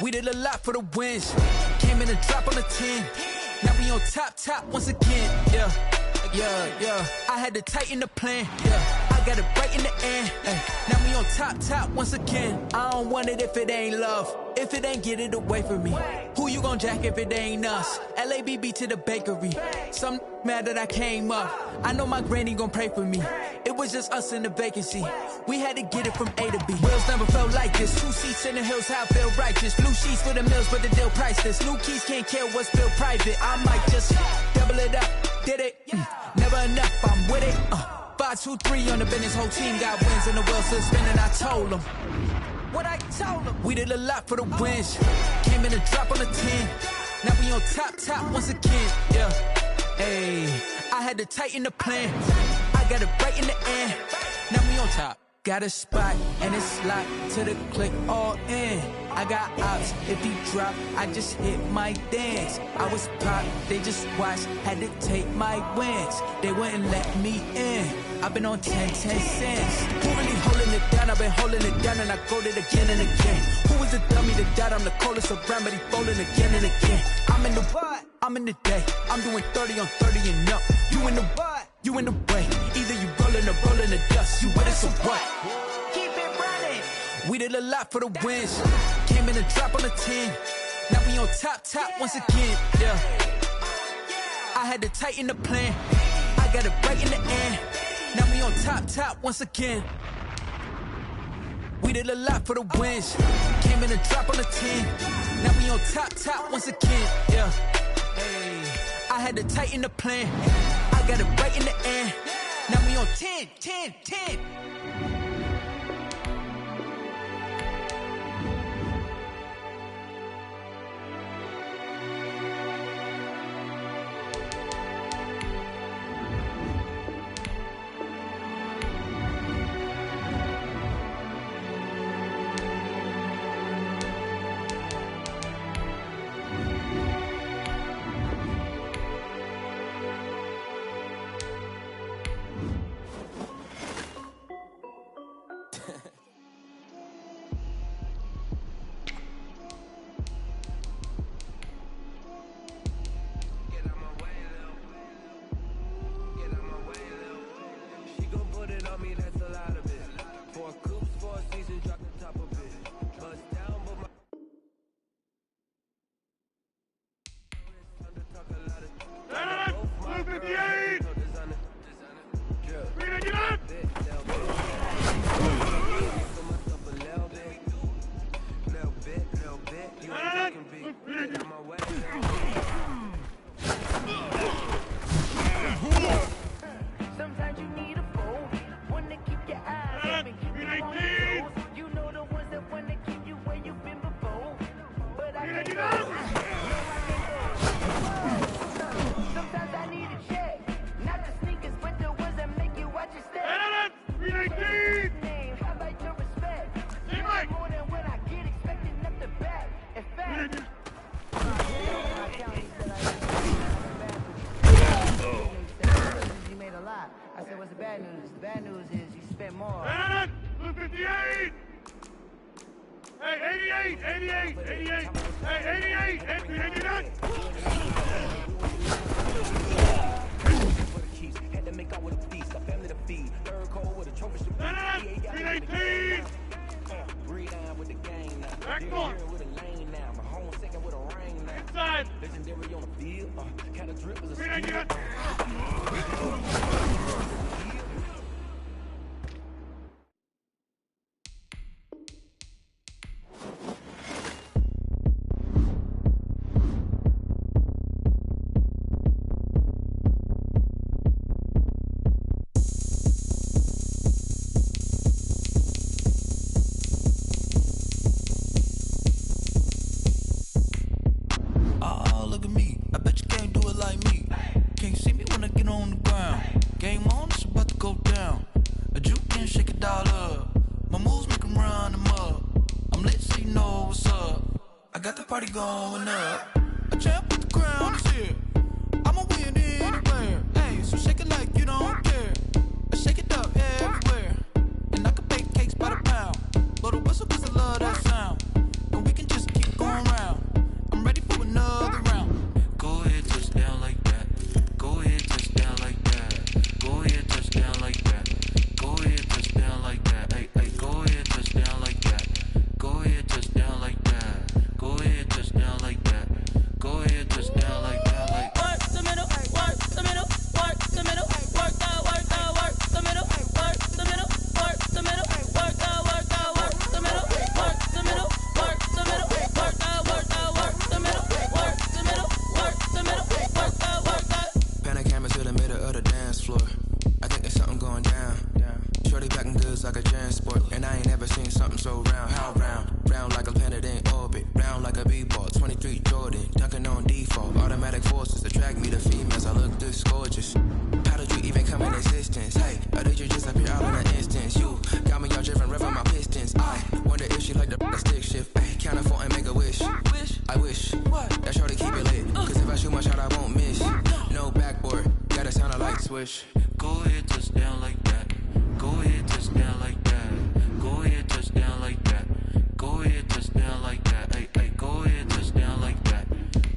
We did a lot for the wins. Came in and drop on the 10. Now we on top once again. Yeah. I had to tighten the plan. Yeah. I got it right in the end. Now we on top once again. I don't want it if it ain't love. If it ain't, get it away from me. Who you gon' jack if it ain't us? LABB to the bakery. Some mad that I came up. I know my granny gon' pray for me. It was just us in the vacancy. We had to get it from A to B. Wheels never felt like this. 2 seats in the hills, how I feel righteous. Blue sheets for the mills, but the deal priceless. New keys can't care what's built private. I might just double it up. Did it? Never enough, I'm with it. 5, 2, 3 on the business. Whole team got wins and the wheels still spinning. I told them what I told them. We did a lot for the wins. Came in and drop on the 10. Now we on top once again. Yeah. Hey, I had to tighten the plan. I got it right in the end. Now we on top. Got a spot and it's locked to the click all in. I got ops, if he drop, I just hit my dance. I was pop, they just watched, had to take my wins. They wouldn't let me in. I've been on 10 cents. Who really holding it down? I've been holding it down and I go it again and again. Who was the dummy that died? I'm the coldest around, but he folding again and again. I'm in the what? I'm in the day. I'm doing 30 on 30 and up. You in the what? You in the way. Either you rolling or rolling the dust. You with us or what? Keep it running. We did a lot for the wins. Came in and drop on the 10. Now we on top once again. Yeah. I had to tighten the plan. I got it right in the end. Now we on top once again. We did a lot for the wins. Came in and drop on the 10. Now we on top once again. Yeah. Hey, I had to tighten the plan. I got it right in the end. Now we on 10. Sometimes you need a foe, one to keep your eyes open, keep you on your toes. You know the ones that want to keep you where you've been before. But I can't go. Sometimes I need a check, not the sneakers, but the ones that make you watch your step. Name, how about your respect? More than when I get expected, not the back. In fact, you made a lot. I said, what's the bad news? The bad news is you spent more. Blue 58! Hey, 88! Hey, 88! Had to make out with a feast, a family to feed. Third call with a trophy. 318! Breathe down with the game now. Back on! With a lane now. My home sick rocking with a ring now. Inside. Legendary on the field. Kind of drip was a Look at me. I bet you can't do it like me. Can't see me when I get on the ground. Game on, it's about to go down. A juke and shake it all up. My moves make them run them up. I'm lit so you know what's up. I got the party going up. A champ with the crown is here. I'ma win anywhere. Hey, so shake it like you don't care. I shake it up everywhere. And I can bake cakes by the pound. Blow the whistle cause I love that sound. And we can just keep going round. I'm ready for another round. Go ahead, touch down like that. Go ahead, touch down like that. Go ahead, touch down like that. Go ahead, touch down like that. Hey, hey, go ahead, touch down like that. Go ahead, touch down like that. Go ahead, touch down like that. Go ahead, touch down like that. Like work the middle, work the middle, work the middle, work the middle, work the middle, work the middle, work the middle, work the middle, work the middle, work the middle, work the middle, work the middle, work the middle, work the middle, work the. Pan a camera to the middle of the dance floor. I think there's something going down. Shorty packing goods like a transport, and I ain't never seen something so round. How round? Round like a planet in orbit. Round like a b-ball. 23 Jordan, dunking on default. Automatic forces attract me to females. I look this gorgeous. How did you even come in existence? Hey, or did you just appear out in an instance? You got me all driven, revving my pistons. I wonder if she like the stick shift. Hey, count a 4 and make a wish. I wish that shorty keep it lit. Cause if I shoot my shot, I won't miss. No backboard, gotta sound a light switch. Go ahead, touch down like that. Go ahead, touch down like that. Go ahead, touch down like that. Go ahead, touch down like that. Hey, hey, go ahead, touch down like that.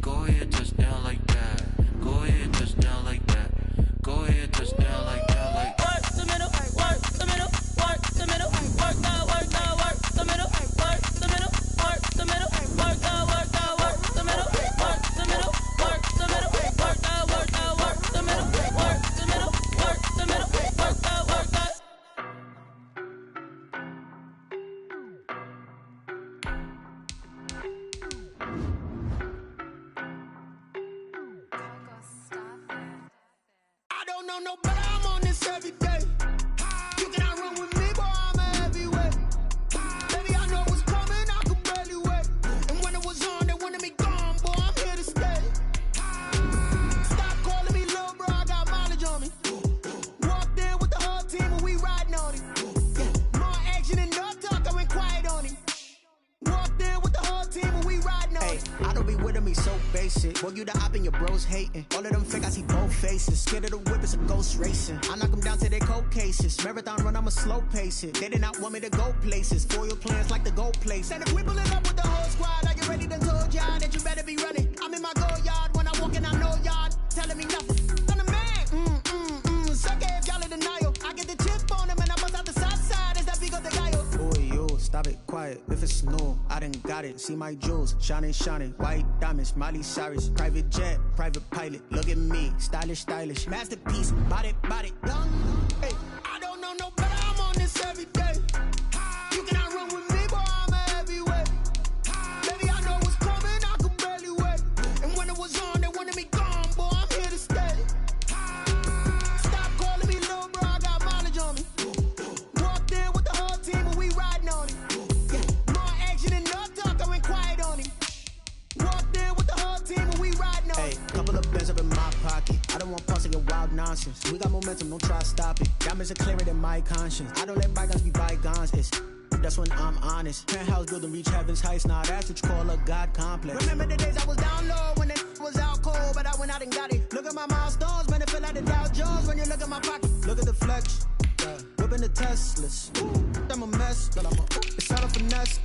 Go ahead, touch down like that. Go ahead, touch down like that. Go ahead, touch down like that. Like Work the middle, work the middle, work the middle, work the middle, work the middle, work the middle, work the middle, work the middle, work the middle, work the middle, work the middle, work the middle, work the middle, work the middle, work the. I don't know no better, I'm on this every day. You cannot run with me, boy, I'm a heavyweight. Baby, I know what's coming, I could barely wait. And when it was on, they wanted me gone, boy, I'm here to stay. Stop calling me little bro, I got mileage on me. Walked in with the whole team and we riding on it. Yeah, more action and no talk, I went quiet on it. Walked in with the whole team and we riding on it. I don't be with me so basic. Boy, you the op and your bros hating. All of them fake, I see both faces. Scared of the whip, it's a ghost racing. I knock them down to their cold cases. Marathon run, I'ma slow pace it. They did not want me to go places. Foil plans like the go place. And if we pulling up with the whole squad, are you ready? Done told y'all that you better be running. I'm in my go yard when I walk in, I know y'all telling me nothing. I'm the man. Suck it if y'all in denial. I get the chip on him and I bust out the south side. Is that Vigo the guy? Boy, yo, stop it, quiet. If it's snow, I done got it. See my jewels, shining, shining. White diamonds, Miley Cyrus. Private jet, private pilot. Look at me, stylish, stylish. Masterpiece, body, young. Hey, I don't know no better, I'm on this every day. You cannot run with me, boy, I'm a heavyweight. Baby, I know what's coming, I could barely wait. And when it was on, they wanted me gone, boy, I'm here to stay. Stop calling me little bro, I got mileage on me. Walked in with the whole team and we riding on it. Yeah, more action and no talk, I went quiet on it. Walked in with the whole team and we riding on it. Hey, couple of bands up in my pocket. I don't want pause to get wild nonsense. We got momentum, don't try to stop it. Diamonds are clearer than my conscience. I don't let bygones be bygones. That's when I'm honest. Penthouse building reach heaven's heights. Now that's what you call a God complex. Remember the days I was down low when it was out cold, but I went out and got it. Look at my milestones, man, it feel like the Dow Jones when you look at my pocket. Look at the flex, whipping the Teslas. I'm a mess, but it's all a finesse.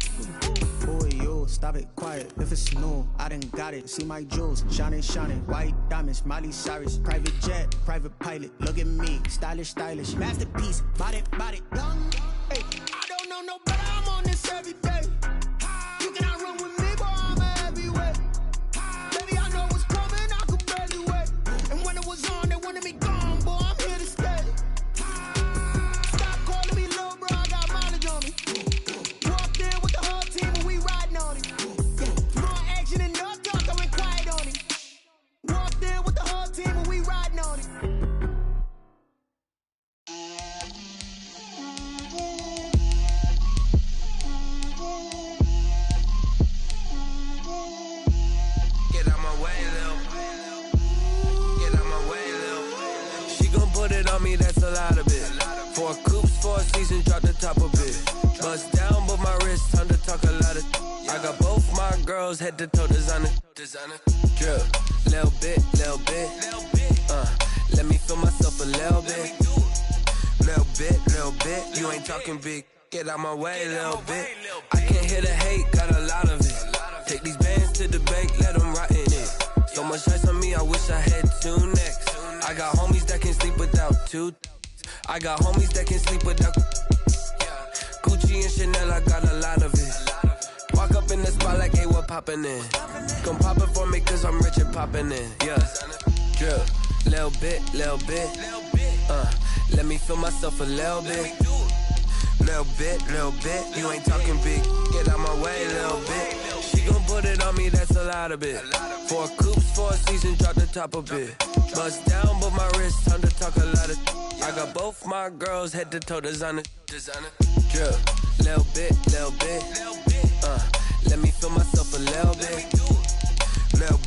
Boy, yo, stop it, quiet. If it's snow, I done got it. See my jewels, shining, shining. White diamonds, Miley Cyrus. Private jet, private pilot. Look at me, stylish, stylish. Masterpiece, body, young. Hey, I don't know no better, I'm on this every day. You cannot run with me, boy, I'm a heavyweight. girls head to toe designer. Drip, little bit. Let me feel myself a little bit. Little bit. You ain't talking big. Get out my way, little bit. I can't hear the hate, got a lot of it. Take these bands to the bank, let them rot in it. So much ice on me, I wish I had 2 necks. I got homies that can sleep without 2. I got homies that can sleep without Gucci and Chanel, I got a lot of it. Walk up in the spot like, hey, what poppin' in? Come pop it for me, cause I'm rich and poppin' in. Yeah, drip, little bit. Let me feel myself a little bit. Little bit. You ain't talking big. Get out my way, little bit. She gon' put it on me, that's a lot of it. 4 coops, 4 seasons, drop the top a bit. Bust down, but my wrist, time to talk a lot of. I got both my girls head to toe designer. Drip, little bit. Let me feel myself a little bit. Little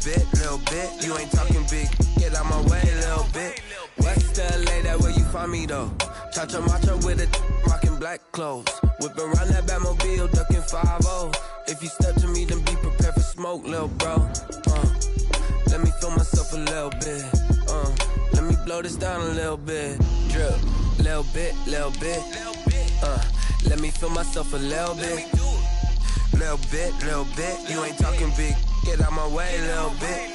bit. You ain't talking big. Get out my way, little bit. West LA, that where you find me though. Cha-cha matcha with it, rockin' black clothes. Whip around that Batmobile, ducking 5-0. If you step to me, then be prepared for smoke, little bro. Let me feel myself a little bit. Let me blow this down a little bit. Drip, little bit. Let me feel myself a little bit. Little bit. You ain't talking big. Get out my way, little bit.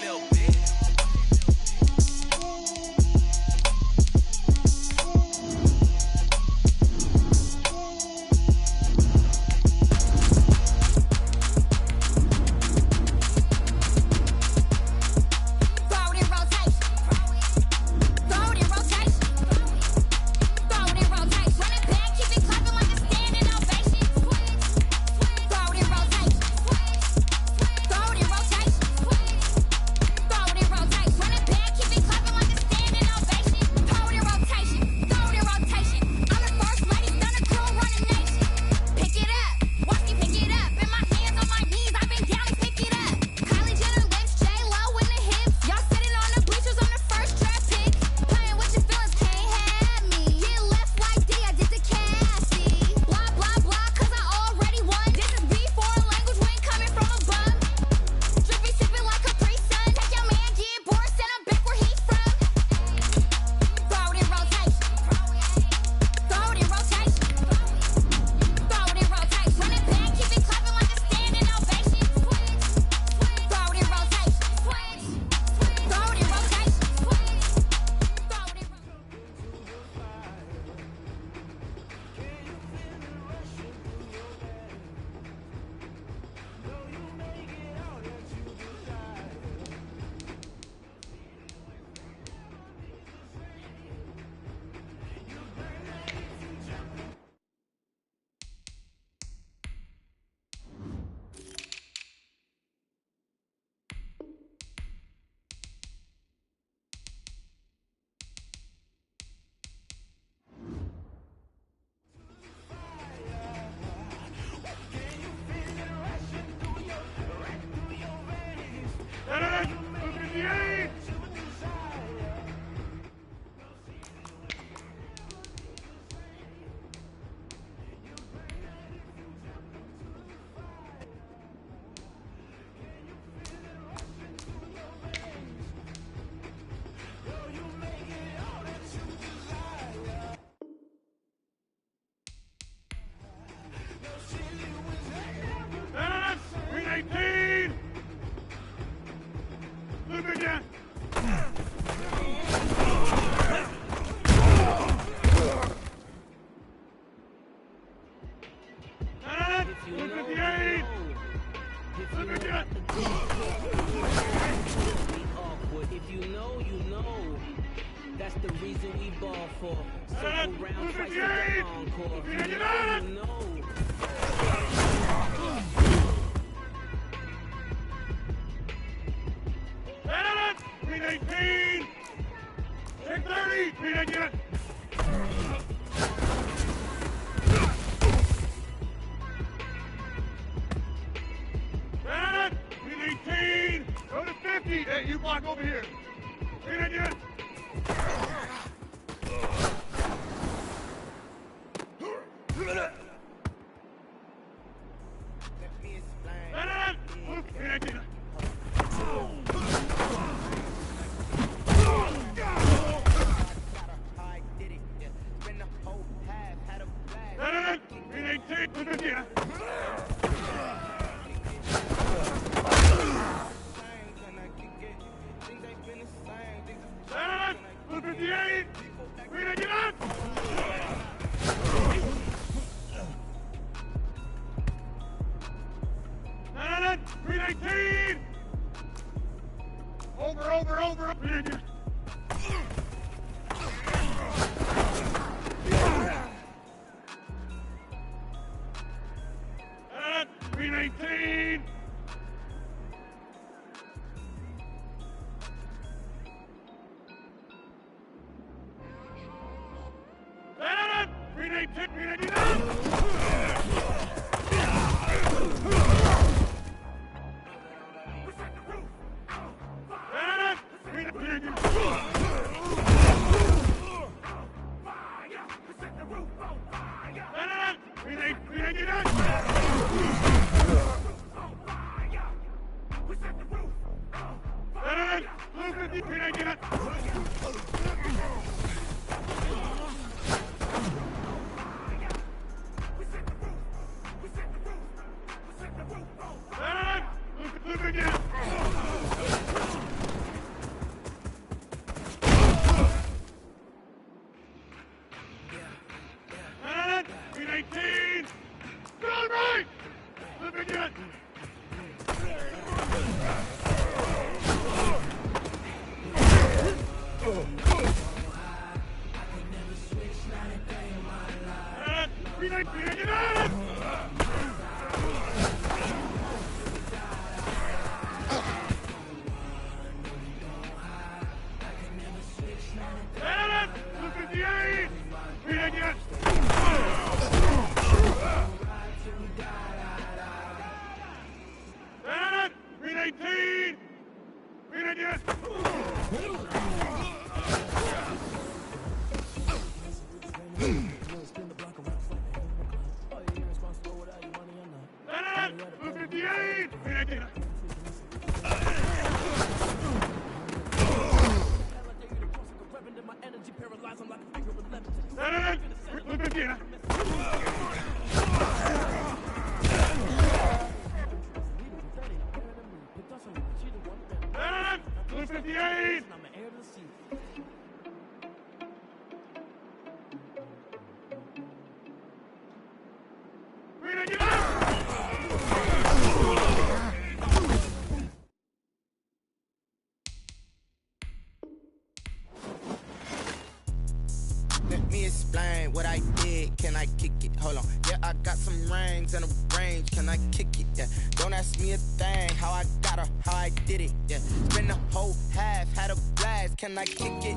Let me explain what I did. Can I kick it? Hold on. Yeah, I got some rings and a range. Can I kick it? Yeah. Don't ask me a thing. How I got her, how I did it. Yeah. Spend the whole half, had a blast. Can I kick it?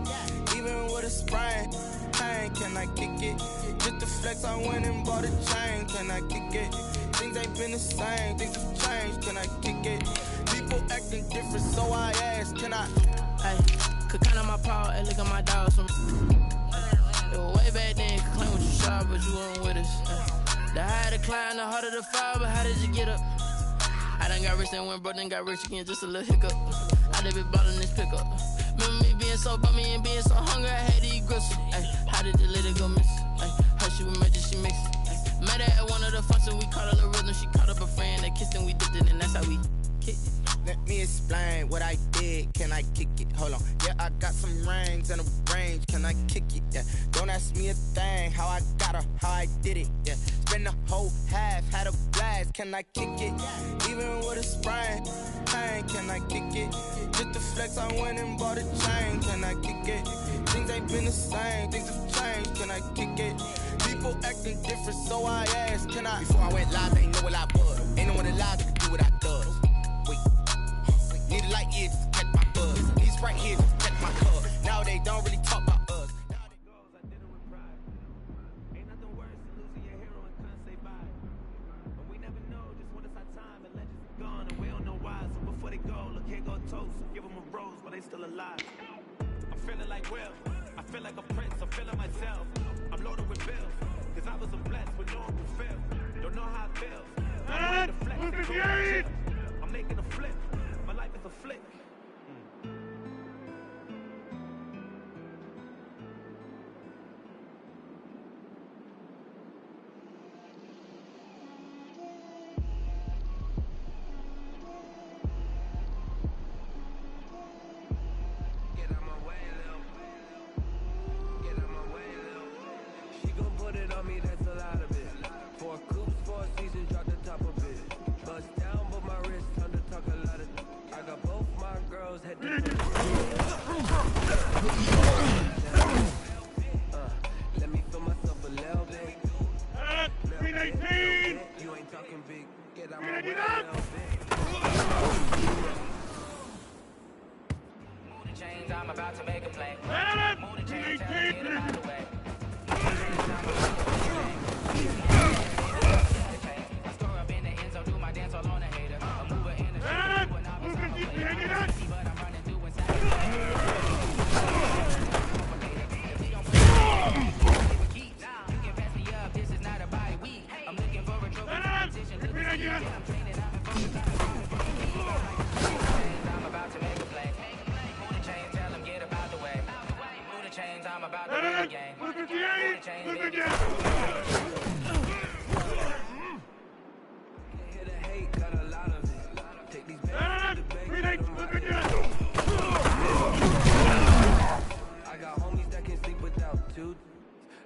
Even with a sprain. Hey, can I kick it? Just the flex, I went and bought a chain. Can I kick it? Things ain't been the same. Things have changed. Can I kick it? People acting different, so I ask. Can I? Hey, could count on my power and look at my dogs. Way back then, could claim what you saw, but you weren't with us. The higher the climb, the harder the fall, but how did you get up? I done got rich, then went broke, then got rich again, just a little hiccup. I done been ballin' this pickup. Remember me being so bummy and being so hungry, I had to eat gristle. Ay, how did you let it go miss? Ay, how she was magic, she mixed. Met her at one of the functions, we caught her the rhythm, she caught up a friend, they kissed and we dipped it, and that's how we kicked it. Let me explain what I did. Can I kick it? Hold on. Yeah, I got some rings and a range. Can I kick it? Yeah. Don't ask me a thing. How I got her, how I did it. Yeah. Spend the whole half, had a blast. Can I kick it? Even with a sprain. Hey, can I kick it? Just the flex, I went and bought a chain. Can I kick it? Things ain't been the same. Things have changed. Can I kick it? People acting different, so I asked. Can I? Before I went live, they know what I was. Ain't no one alive that can do what I does. Need a light year just to catch my buzz. Need Sprite here just to catch my cup. Now they don't really talk about us. Ain't nothing worse than losing your hero and can't say bye. But we never know just when it's our time and legends are gone and we don't know why. So before they go, look, here go toast. Give them a rose while they still alive. I'm feeling like Will. I feel like a prince. I'm feeling myself. I'm loaded with bills. Cause I was blessed with no one who feel. Don't know how it feels. I'm making a flip. My life is a flick. Get out my way, Lil. Get out my way, Lil. She gon' put it on me, that's a lot of it. 4 coops, 4 seasons, drop the top of it. Bust down, but my wrist time to talk a lot of. I got both my girls head to let me feel myself a little bit. You ain't talking big. Get out my way, little Move the chains, I'm about to make a play. Move the chains, tell me get out of the way.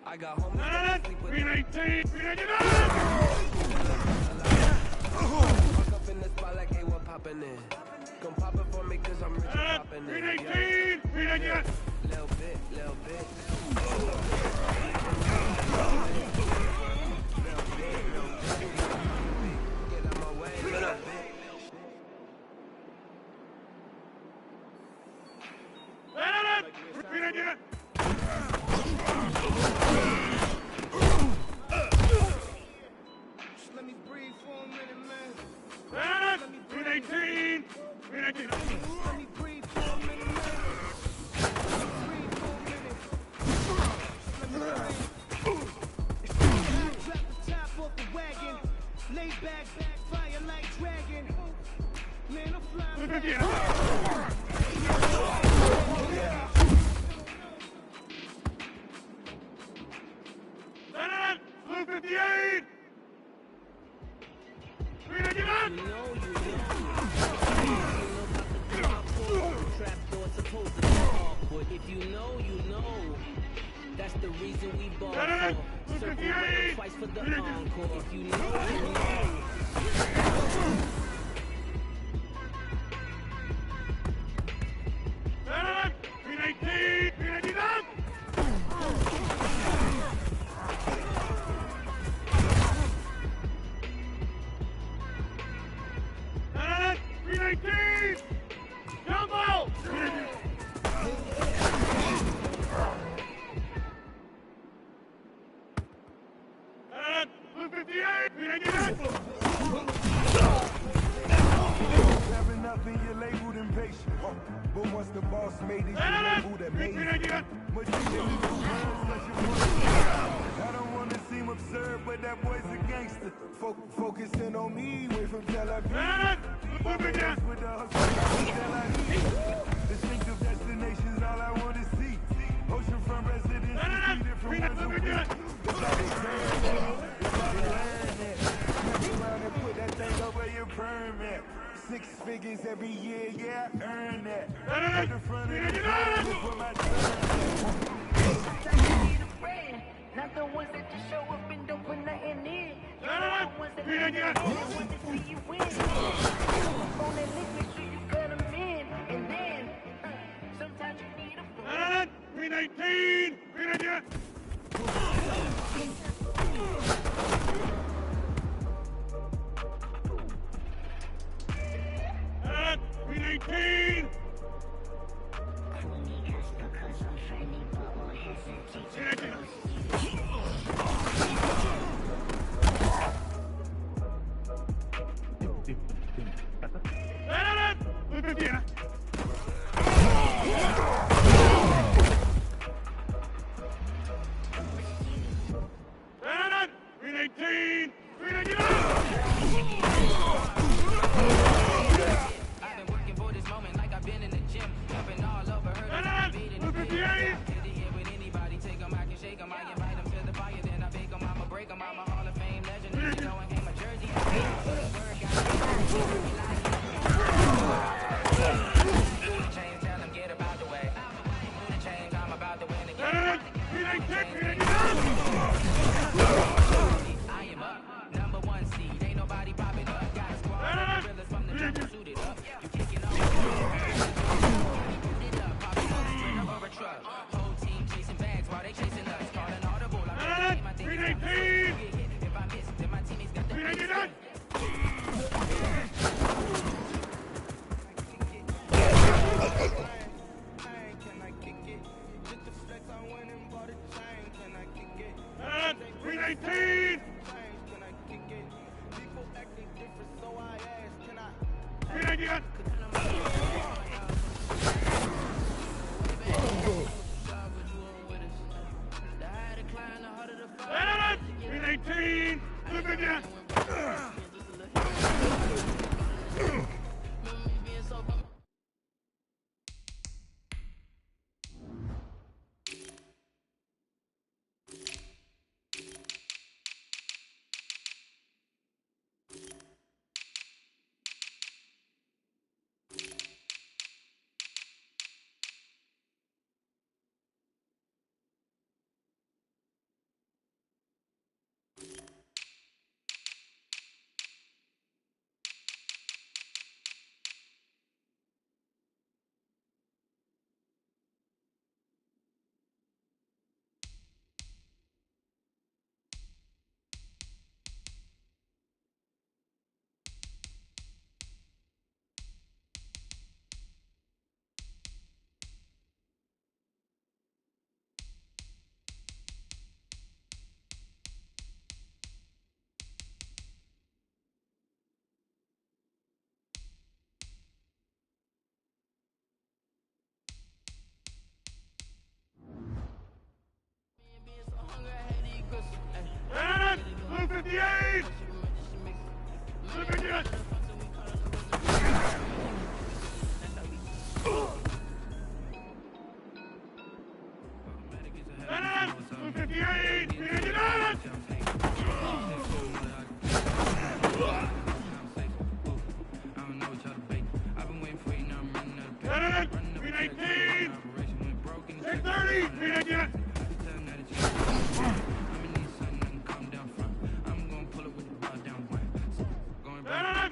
I got homies that sleep with Fuck up in the spot like hey, what poppin' in? Come pop it for me cause I'm rich and poppin' in. Yeah. Little bit, little bit. Get out my way, little bit. Just let me breathe for a minute, man. Let me breathe for a minute, man. Drop the top off the wagon. Lay back, fire like dragon. Man, I'm flying. Blue 58! If you know, you know. That's the reason we bought for. Circle round twice for the encore. If you know, you know. Having nothing, you're labeled impatient. But once the boss made it, you're labeled amazing. I don't want to seem absurd, but that boy's a gangster. Focusing on me, way from Tel Aviv. Focus with the hustle, Tel Aviv. Distinctive destinations, all I want to see. Oceanfront residents, three different ones a week. It's like they turn it. It's like they learn it. Snap around and put that thing over your permit. 6 figures every year, yeah, I earn that. At the front of the club, for my Not the ones that just show up and don't put nothing in. You're the ones that want to see you win. On that list, make sure you cut them in. And then, sometimes you need a friend. 319! 319! 319! Going back.